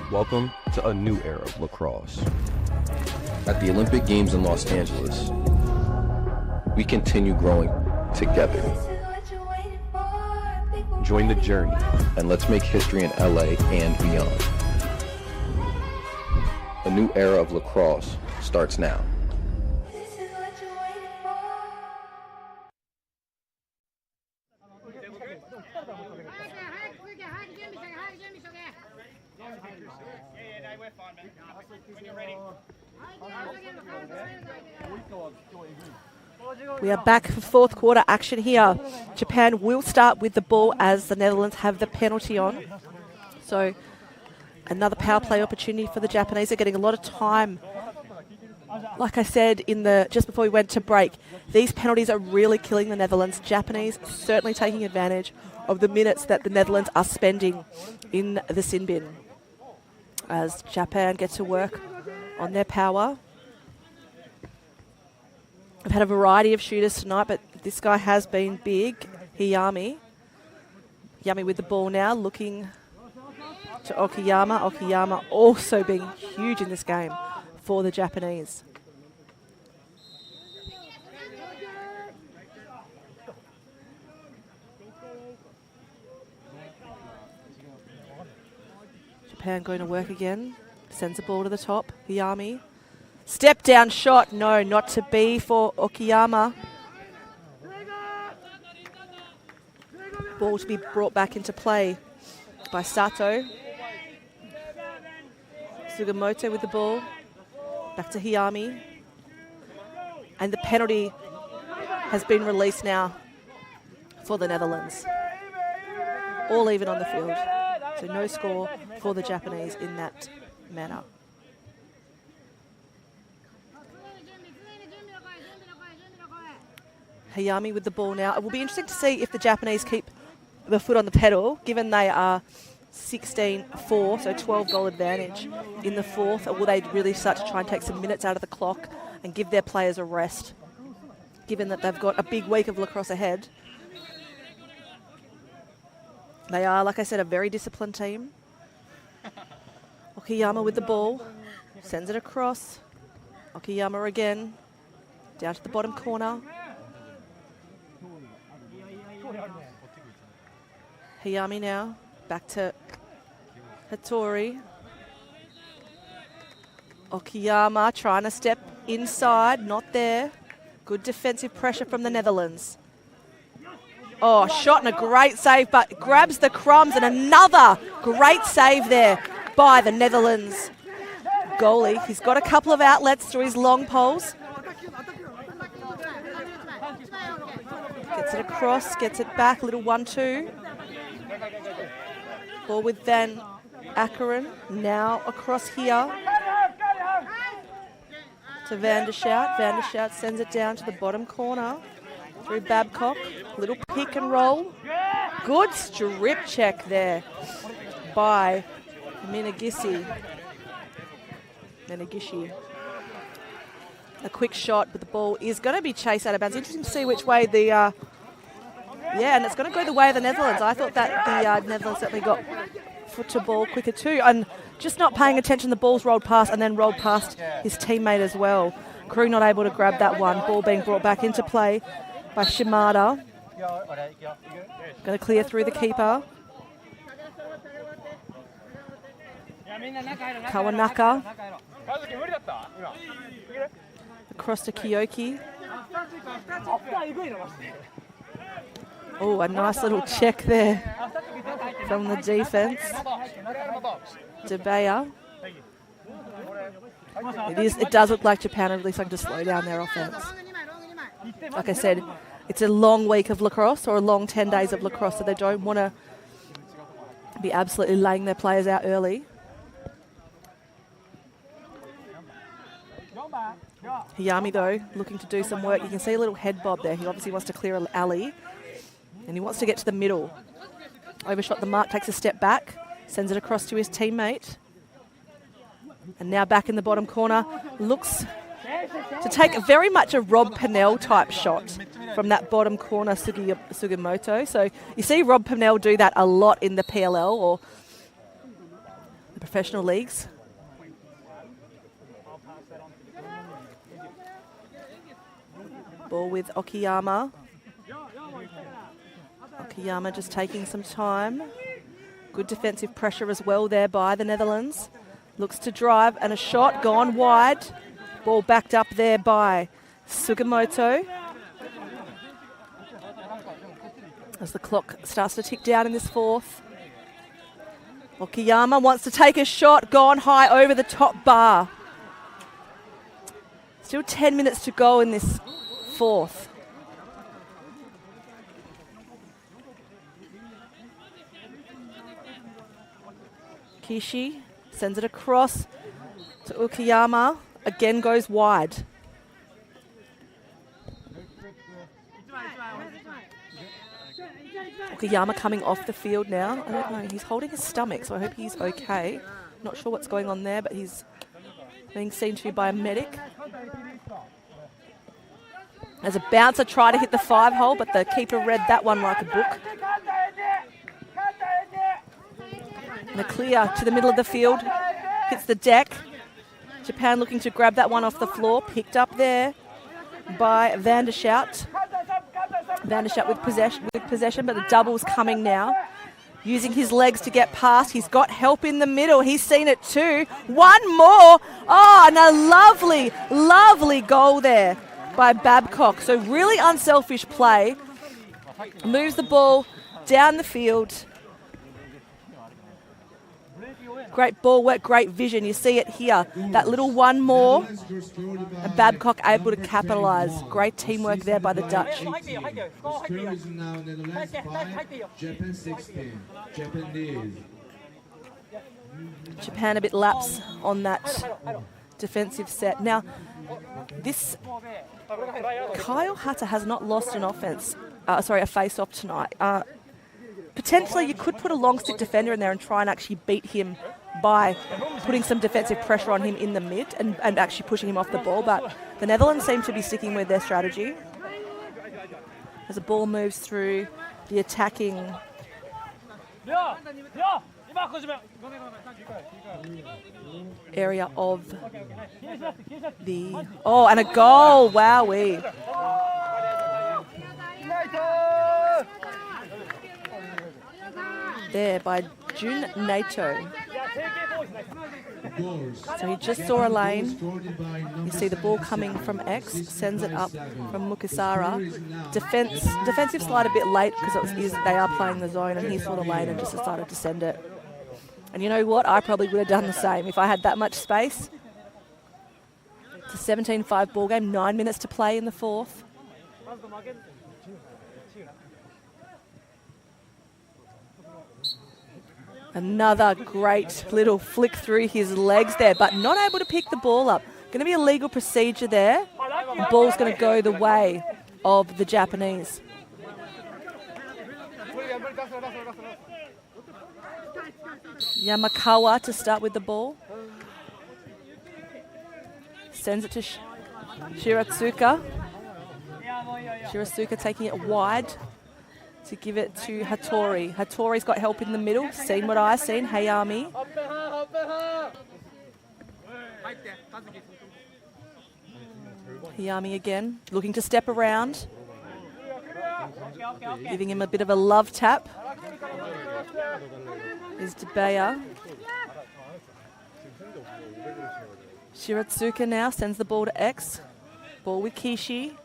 Welcome to a new era of lacrosse. At the Olympic Games in Los Angeles, we continue growing together. Join the journey, and let's make history in LA and beyond. A new era of lacrosse starts now. We are back for fourth quarter action here. Japan will start with the ball as the Netherlands have the penalty on. So another power play opportunity for the Japanese. They're getting a lot of time. Like I said just before we went to break, these penalties are really killing the Netherlands. Japanese certainly taking advantage of the minutes that the Netherlands are spending in the sin bin. As Japan gets to work on their power. I've had a variety of shooters tonight, but this guy has been big, Hiyami. Yami with the ball now, looking to Okiyama. Okiyama also being huge in this game for the Japanese. Japan going to work again. Sends the ball to the top. Hiyami. Step down shot. No, not to be for Okiyama. Ball to be brought back into play by Sato. Sugimoto with the ball. Back to Hiyami. And the penalty has been released now for the Netherlands. All even on the field. So no score for the Japanese in that manner. Hayami with the ball now. It will be interesting to see if the Japanese keep the foot on the pedal, given they are 16-4, so 12-goal advantage in the fourth. Or will they really start to try and take some minutes out of the clock and give their players a rest, given that they've got a big week of lacrosse ahead? They are, like I said, a very disciplined team. Okiyama with the ball. Sends it across. Okiyama again. Down to the bottom corner. Hiyami now. Back to Hattori. Okiyama trying to step inside. Not there. Good defensive pressure from the Netherlands. Oh, shot and a great save, but grabs the crumbs, and another great save there by the Netherlands goalie. He's got a couple of outlets through his long poles. Gets it across, gets it back, little 1-2. Ball with Van Akkeren, now across here to Van der Schout. Van der Schout sends it down to the bottom corner. Through Babcock, little pick and roll. Good strip check there by Minagishi. A quick shot, but the ball is going to be chased out of bounds. Interesting to see which way and it's going to go the way of the Netherlands. I thought that the Netherlands certainly got foot to ball quicker too, and just not paying attention. The ball's rolled past and then rolled past his teammate as well. Crew not able to grab that one. Ball being brought back into play by Shimada. Going to clear through the keeper. Kawanaka. Across to Kiyoki. Oh, a nice little check there from the defense. Debaya. It does look like Japan are really starting to slow down their offense. Like I said, it's a long week of lacrosse, or a long 10 days of lacrosse, so they don't want to be absolutely laying their players out early. Hiyami, though, looking to do some work. You can see a little head bob there. He obviously wants to clear an alley, and he wants to get to the middle. Overshot the mark, takes a step back, sends it across to his teammate. And now back in the bottom corner, looks to take very much a Rob Pennell type shot from that bottom corner, Sugimoto. So you see Rob Pennell do that a lot in the PLL or the professional leagues. Ball with Okiyama. Okiyama just taking some time. Good defensive pressure as well there by the Netherlands. Looks to drive and a shot gone wide. Ball backed up there by Sugimoto. As the clock starts to tick down in this fourth. Okiyama wants to take a shot, gone high over the top bar. Still 10 minutes to go in this fourth. Kishi sends it across to Okiyama. Again goes wide. Okiyama coming off the field now. I don't know, he's holding his stomach, so I hope he's okay. Not sure what's going on there, but he's being seen to by a medic. As a bouncer tried to hit the 5-hole, but the keeper read that one like a book. And a clear to the middle of the field, hits the deck. Japan looking to grab that one off the floor, picked up there by Van der Schout. Van der Schout with possession, but the double's coming now. Using his legs to get past. He's got help in the middle. He's seen it too. One more. Oh, and a lovely, lovely goal there by Babcock. So really unselfish play. Moves the ball down the field. Great ball work, great vision. You see it here. That little one more. And Babcock able to capitalise. Great teamwork there by the Dutch. Japan a bit lapse on that defensive set. Now, this Kyle Hutter has not lost an offense. A face-off tonight. Potentially, you could put a long stick defender in there and try and actually beat him by putting some defensive pressure on him in the mid and actually pushing him off the ball. But the Netherlands seem to be sticking with their strategy. As the ball moves through the attacking area of the... Oh, and a goal! Wowee. There by Jun Nato. So he just saw a lane. You see the ball coming from X, sends it up from Mukasara. Defensive slide a bit late because they are playing the zone, and he saw the lane and just decided to send it. And you know what? I probably would have done the same if I had that much space. It's a 17-5 ball game, 9 minutes to play in the fourth. Another great little flick through his legs there, but not able to pick the ball up. Going to be a legal procedure there. The ball's going to go the way of the Japanese. Yamakawa to start with the ball. Sends it to Shiratsuka. Shiratsuka taking it wide to give it to Hattori. Hattori's got help in the middle. Seen what I've seen. Hayami. Hayami again, looking to step around. Giving him a bit of a love tap. Is Debeya. Shiratsuka now sends the ball to X. Ball with Kishi.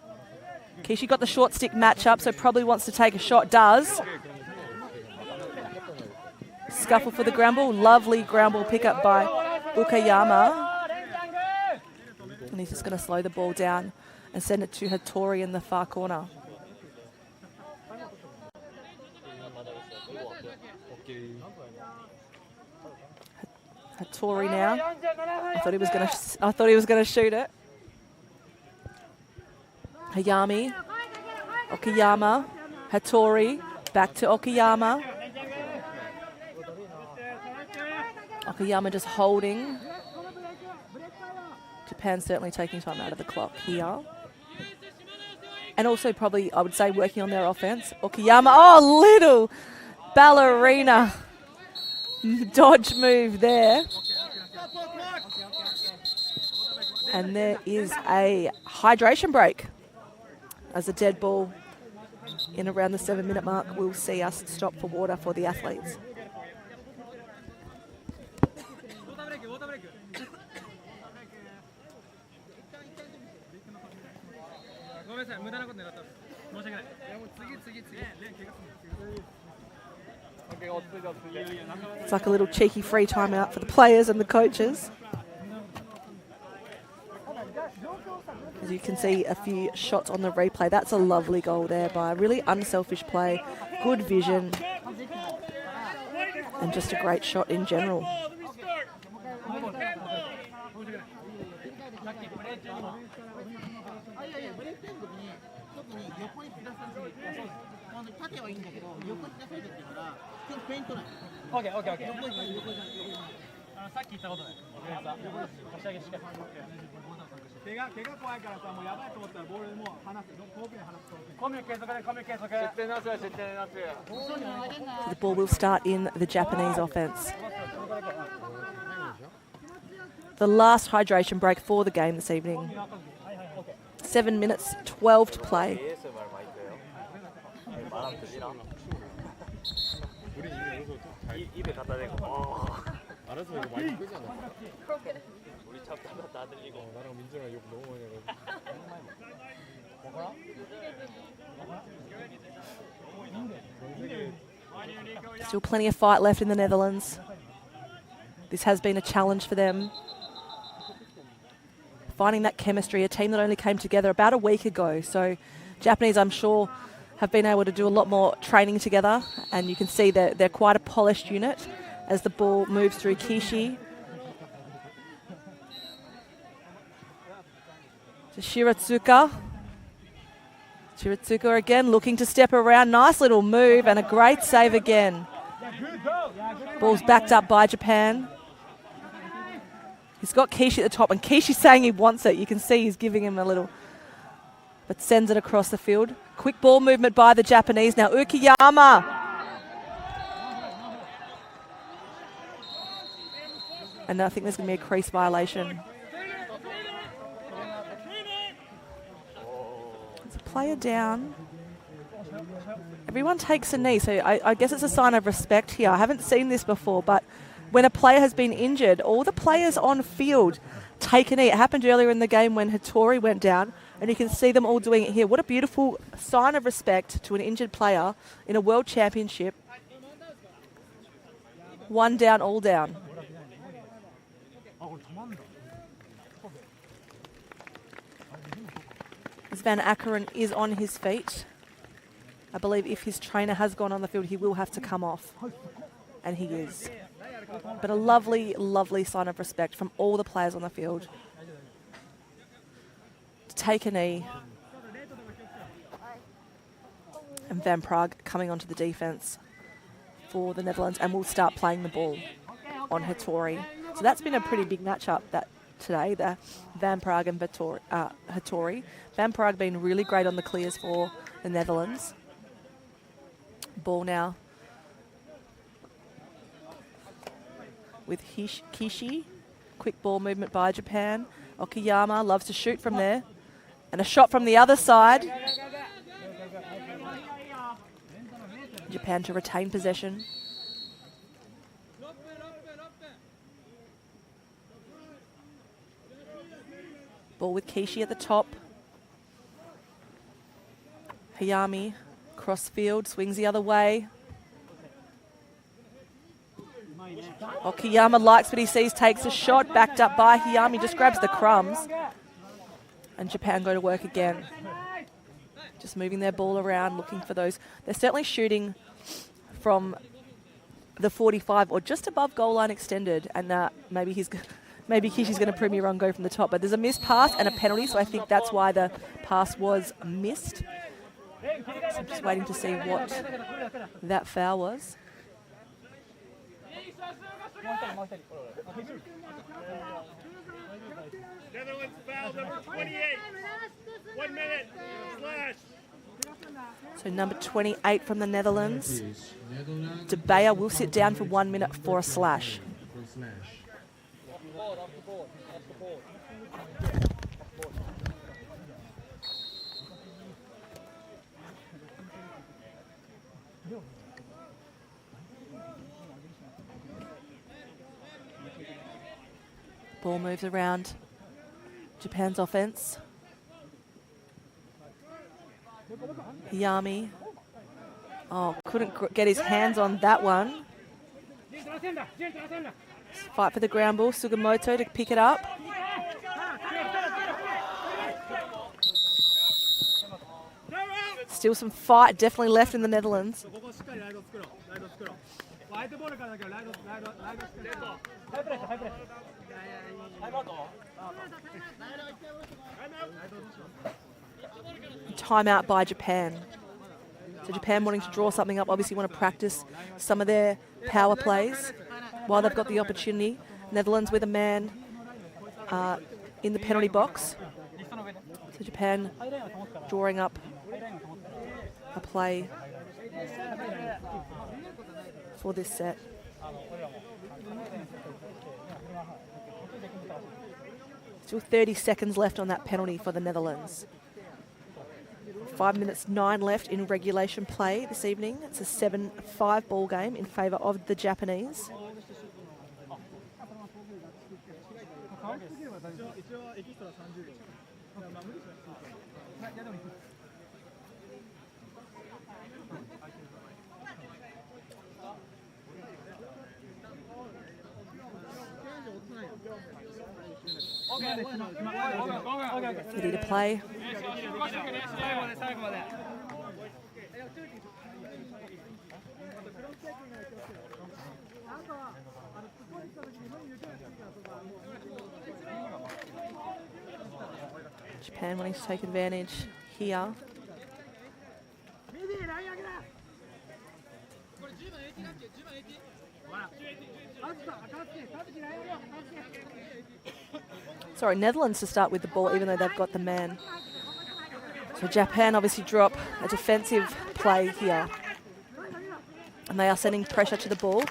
Kishi got the short stick matchup, so probably wants to take a shot. Does. Scuffle for the ground ball. Lovely ground ball pickup by Okiyama. And he's just going to slow the ball down and send it to Hattori in the far corner. Hattori now. I thought he was going to shoot it. Hayami, Okiyama, Hattori, back to Okiyama. Okiyama just holding. Japan certainly taking time out of the clock here. And also probably, I would say, working on their offense. Okayama, oh, little ballerina dodge move there. And there is a hydration break as a dead ball in around the 7-minute mark will see us stop for water for the athletes. It's like a little cheeky free timeout for the players and the coaches. As you can see a few shots on the replay. That's a lovely goal there by a really unselfish play, good vision, and just a great shot in general. The ball will start in the Japanese offense. The last hydration break for the game this evening. 7 minutes, 12 to play. Still plenty of fight left in the Netherlands. This has been a challenge for them. Finding that chemistry, a team that only came together about a week ago. So Japanese, I'm sure, have been able to do a lot more training together, and you can see that they're quite a polished unit as the ball moves through Kishi. To Shiratsuka. Shiratsuka again looking to step around. Nice little move and a great save again. Ball's backed up by Japan. He's got Kishi at the top, and Kishi's saying he wants it. You can see he's giving him a little, but sends it across the field. Quick ball movement by the Japanese. Now Ukiyama. And I think there's going to be a crease violation. There's a player down. Everyone takes a knee, so I guess it's a sign of respect here. I haven't seen this before, but when a player has been injured, all the players on field take a knee. It happened earlier in the game when Hattori went down, and you can see them all doing it here. What a beautiful sign of respect to an injured player in a world championship. One down, all down. As Van Ackeren is on his feet. I believe if his trainer has gone on the field, he will have to come off. And he is. But a lovely, lovely sign of respect from all the players on the field. To take a knee. And Van Praag coming onto the defence for the Netherlands, and will start playing the ball on Hattori. So that's been a pretty big matchup today, the Van Praag and Hattori. Van Praag been really great on the clears for the Netherlands. Ball now with Kishi. Quick ball movement by Japan. Okayama loves to shoot from there. And a shot from the other side. Japan to retain possession. Ball with Kishi at the top. Hayami, cross field, swings the other way. Okayama likes what he sees, takes a shot, backed up by Hayami, just grabs the crumbs. And Japan go to work again. Just moving their ball around, looking for those. They're certainly shooting from the 45 or just above goal line extended. And maybe Kishi's going to prove me wrong, go from the top. But there's a missed pass and a penalty, so I think that's why the pass was missed. So I'm just waiting to see what that foul was. Netherlands foul number 28. 1 minute. Slash. So number 28 from the Netherlands. De Beer will sit down for 1 minute for a slash. Ball moves around Japan's offense. Yami. Oh, couldn't get his hands on that one. Fight for the ground ball. Sugimoto to pick it up. Still some fight definitely left in the Netherlands. Timeout by Japan. So Japan wanting to draw something up, obviously want to practice some of their power plays while they've got the opportunity. Netherlands with a man in the penalty box. So Japan drawing up a play for this set. Still 30 seconds left on that penalty for the Netherlands. 5 minutes 9 left in regulation play this evening. It's a 7-5 ball game in favour of the Japanese. Ready to play. Japan wanting to take advantage here. Sorry, Netherlands to start with the ball, even though they've got the man. So Japan obviously drop a defensive play here. And they are sending pressure to the ball.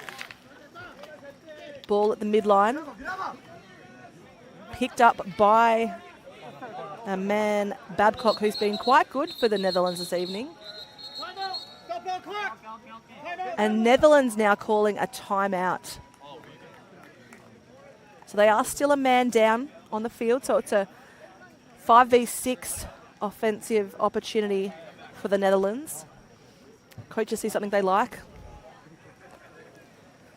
Ball at the midline. Picked up by a man, Babcock, who's been quite good for the Netherlands this evening. And Netherlands now calling a timeout. So they are still a man down on the field, so it's a 5v6 offensive opportunity for the Netherlands. Coaches see something they like.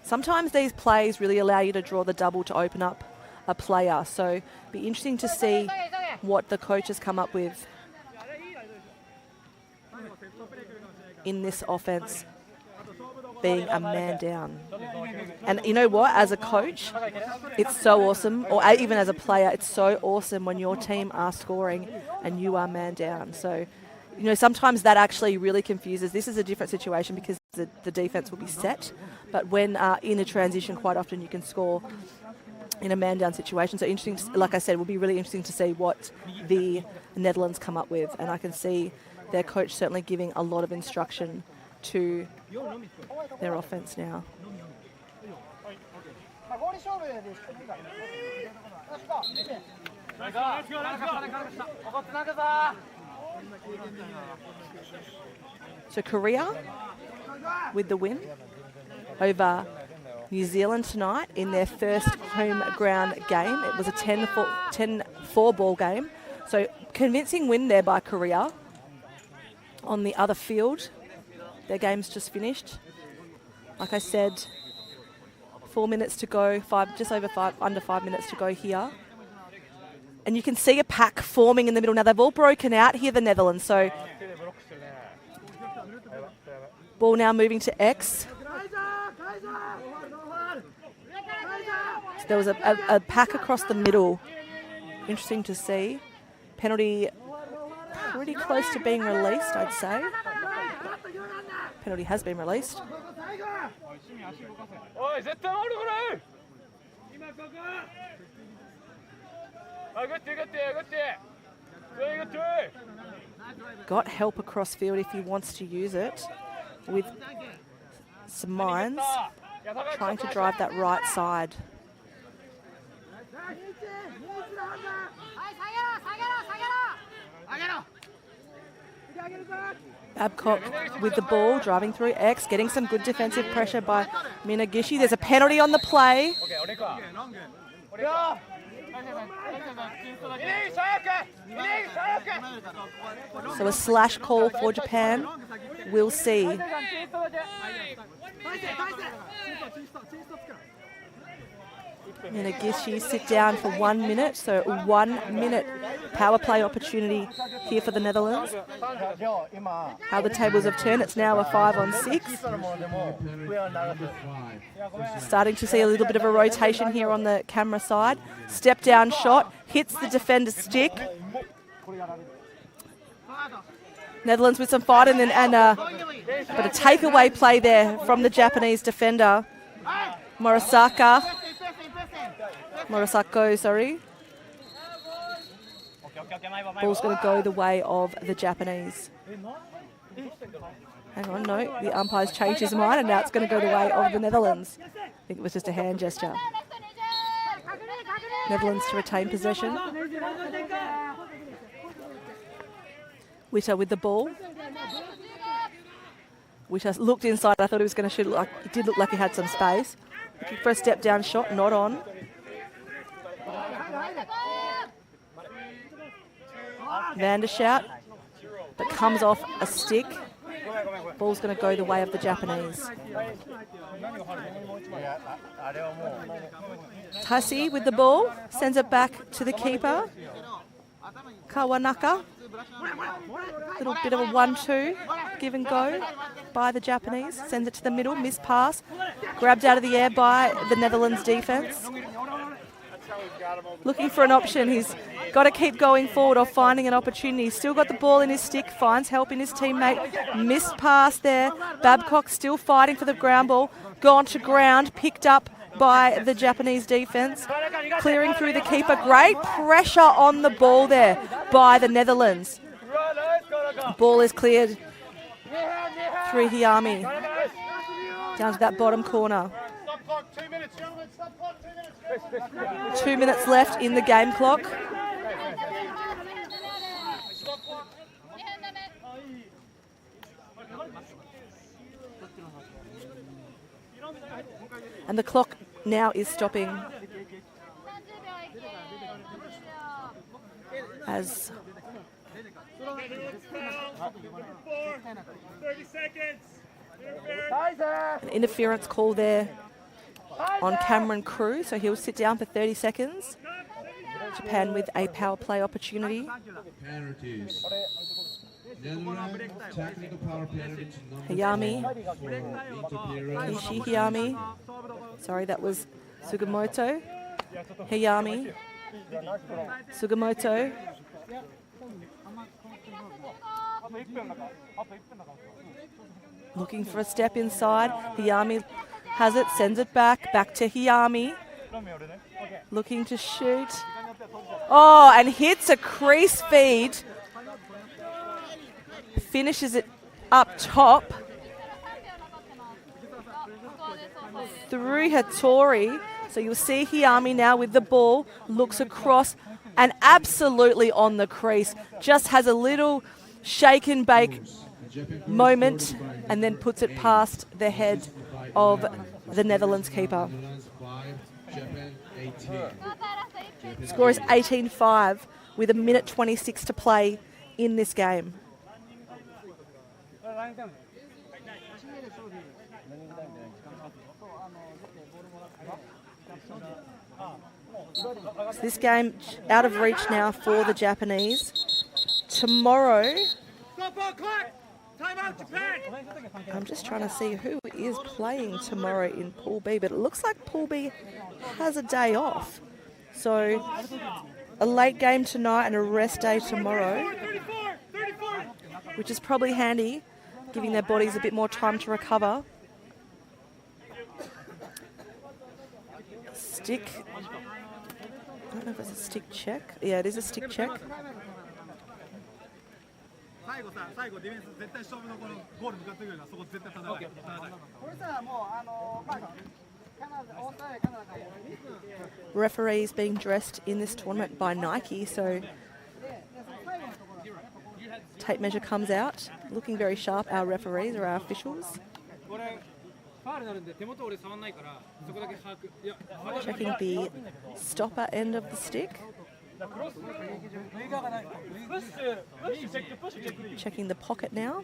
Sometimes these plays really allow you to draw the double to open up a player, so be interesting to see what the coaches come up with in this offense, being a man down. And you know what, as a coach, it's so awesome, or even as a player, it's so awesome when your team are scoring and you are man down. So, you know, sometimes that actually really confuses. This is a different situation because the defense will be set, but when in a transition, quite often you can score in a man down situation. So interesting, like I said, it will be really interesting to see what the Netherlands come up with, and I can see their coach certainly giving a lot of instruction to their offense now. So Korea with the win over New Zealand tonight in their first home ground game. It was a 10-4 ball game. So convincing win there by Korea. On the other field, their game's just finished. Like I said, 4 minutes to go, under 5 minutes to go here. And you can see a pack forming in the middle. Now they've all broken out here, the Netherlands. So ball now moving to X. So there was a pack across the middle. Interesting to see. Penalty pretty close to being released, I'd say. Penalty has been released. Got help across field if he wants to use it, with some minds trying to drive that right side. Babcock with the ball, driving through X, getting some good defensive pressure by Minagishi. There's a penalty on the play. So a slash call for Japan. We'll see. Minagishi sit down for 1 minute, so a 1 minute power play opportunity here for the Netherlands. How the tables have turned, it's now a 5-on-6. Starting to see a little bit of a rotation here on the camera side. Step down shot, hits the defender's stick. Netherlands with some fight but a takeaway play there from the Japanese defender. Morosako, sorry. Ball's going to go the way of the Japanese. Hang on, no, the umpire's changed his mind and now it's going to go the way of the Netherlands. I think it was just a hand gesture. Netherlands to retain possession. Witter with the ball. Witter looked inside. I thought he was going to shoot. It did look like he had some space. Looking for a step down shot, not on. Vandershout, but comes off a stick. Ball's going to go the way of the Japanese. Tasi with the ball, sends it back to the keeper. Kawanaka. Little bit of a 1-2 give and go by the Japanese. Sends it to the middle, missed pass. Grabbed out of the air by the Netherlands defence. Looking for an option. He's got to keep going forward or finding an opportunity. He's still got the ball in his stick, finds help in his teammate. Missed pass there. Babcock still fighting for the ground ball. Gone to ground, picked up by the Japanese defence. Clearing through the keeper. Great pressure on the ball there by the Netherlands. Ball is cleared through Hiyami. Down to that bottom corner. 2 minutes left in the game clock. And the clock now is stopping as 30 seconds. an interference call there on Cameron Crew, so he'll sit down for 30 seconds. Japan with a power play opportunity. Penalties. Netherlands, technical power penalty to number Hayami. 4 for interference. Kishi Hayami. Sorry, that was Sugimoto. Hayami. Sugimoto. Looking for a step inside. Hayami has it, sends it back to Hayami. Looking to shoot. Oh, and hits a crease feed. Finishes it up top. Through Hattori. So you'll see Hayami now with the ball. Looks across and absolutely on the crease. Just has a little shake and bake moment and then puts it past the head of the Netherlands keeper. Score is 18-5 with 1:26 to play in this game. So this game out of reach now for the Japanese. Tomorrow, I'm just trying to see who is playing tomorrow in Pool B, but it looks like Pool B has a day off. So a late game tonight and a rest day tomorrow, which is probably handy, giving their bodies a bit more time to recover. Stick. don't know if it's a stick check. Yeah, it is a stick check. Referees being dressed in this tournament by Nike, so tape measure comes out. Looking very sharp, our referees or our officials. Checking the stopper end of the stick. Checking the pocket now.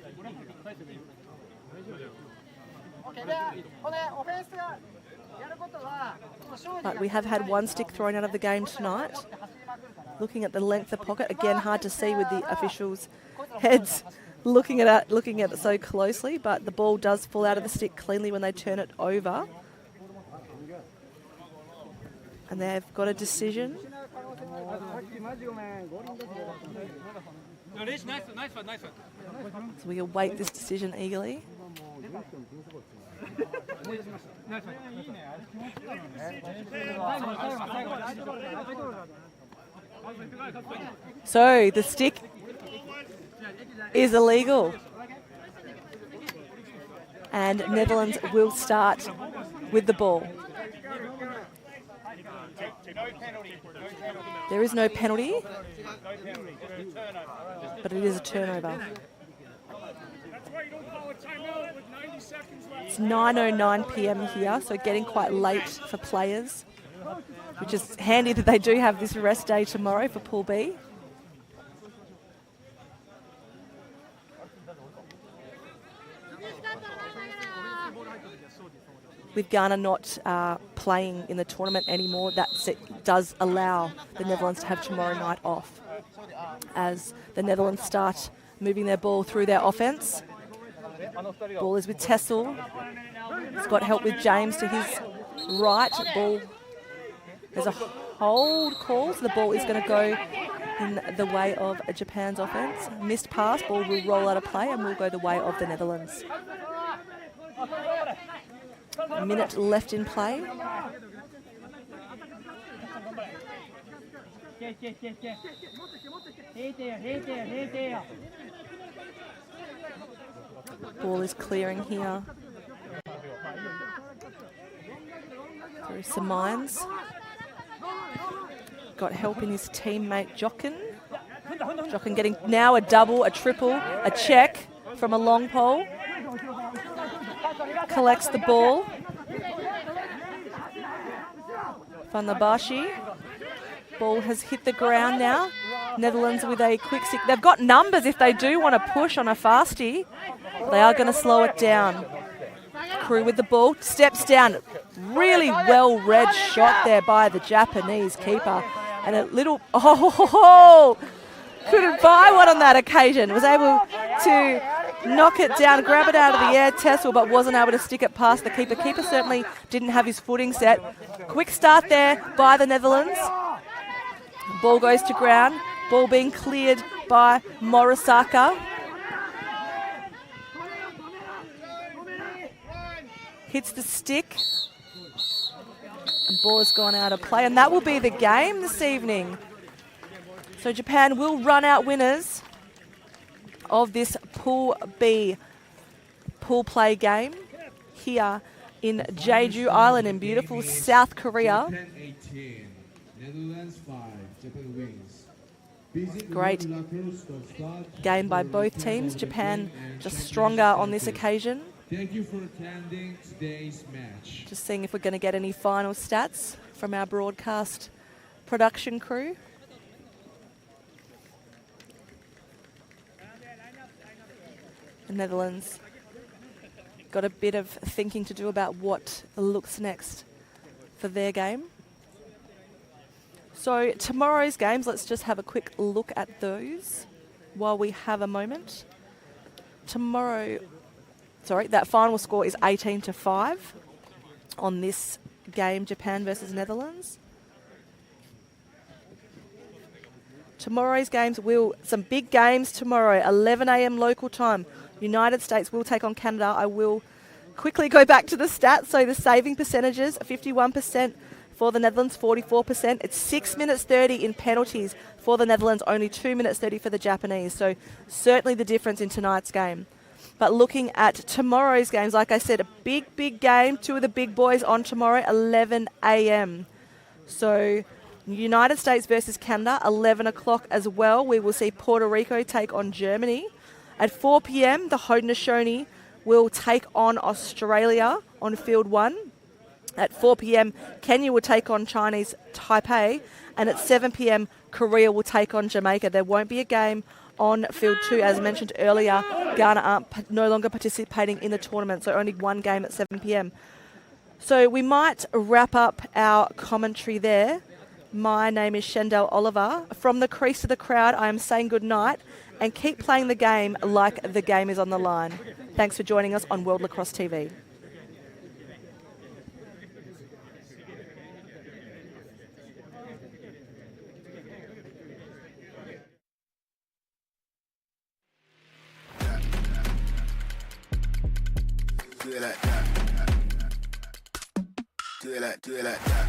But we have had one stick thrown out of the game tonight. Looking at the length of the pocket, again hard to see with the officials' heads looking at it so closely, but the ball does fall out of the stick cleanly when they turn it over. And they've got a decision. So we await this decision eagerly. So the stick is illegal. And Netherlands will start with the ball. There is no penalty, but it is a turnover. It's 9:09 p.m. here, so getting quite late for players, which is handy that they do have this rest day tomorrow for Pool B. With Ghana not playing in the tournament anymore, that does allow the Netherlands to have tomorrow night off as the Netherlands start moving their ball through their offence. Ball is with Tessel. He's got help with James to his right. Ball. There's a hold call, so the ball is going to go in the way of Japan's offence. Missed pass, ball will roll out of play and will go the way of the Netherlands. A minute left in play. Ball is clearing here. Through some mines. Got help in his teammate Jochen. Jochen getting now a double, a triple, a check from a long pole. Collects the ball. Funabashi. Ball has hit the ground now. Netherlands with a quick stick. They've got numbers if they do want to push on a fasty. They are going to slow it down. Crew with the ball. Steps down. Really well-read shot there by the Japanese keeper. And a little... Oh! Couldn't buy one on that occasion. Was able to knock it down, grab it out of the air, Tessel, but wasn't able to stick it past the keeper. Keeper certainly didn't have his footing set. Quick start there by the Netherlands. Ball goes to ground. Ball being cleared by Morisaka. Hits the stick. And ball has gone out of play. And that will be the game this evening. So Japan will run out winners of this Pool B pool play game here in Jeju Island in beautiful South Korea. Great game by both teams. Japan just stronger on this occasion. Thank you for attending today's match. Just seeing if we're going to get any final stats from our broadcast production crew. The Netherlands got a bit of thinking to do about what looks next for their game. So tomorrow's games, let's just have a quick look at those while we have a moment. That final score is 18-5 on this game, Japan versus Netherlands. Tomorrow's games some big games tomorrow, 11 a.m. local time. United States will take on Canada. I will quickly go back to the stats. So the saving percentages, 51% for the Netherlands, 44%. It's 6 minutes 30 in penalties for the Netherlands, only 2 minutes 30 for the Japanese. So certainly the difference in tonight's game. But looking at tomorrow's games, like I said, a big game. Two of the big boys on tomorrow, 11 a.m. So United States versus Canada, 11 o'clock as well. We will see Puerto Rico take on Germany. At 4 p.m, the Haudenosaunee will take on Australia on field 1. At 4 p.m, Kenya will take on Chinese Taipei. And at 7 p.m, Korea will take on Jamaica. There won't be a game on field 2. As mentioned earlier, Ghana aren't no longer participating in the tournament, so only one game at 7 p.m. So we might wrap up our commentary there. My name is Shendell Oliver. From the crease to the crowd, I am saying good night and keep playing the game like the game is on the line. Thanks for joining us on World Lacrosse TV. Do it like that. Do it like that. Do it like that.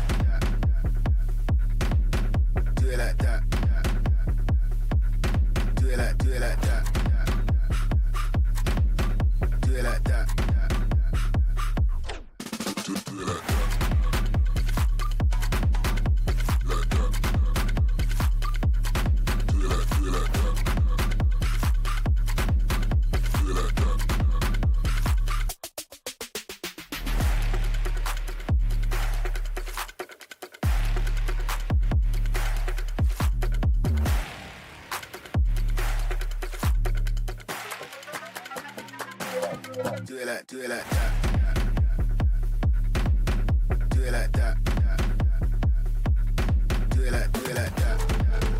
Do it like that. Do it like that. Do it like that. Like that. Do it like that. Do it like that. Do it like that. Do it like that. Do it like that.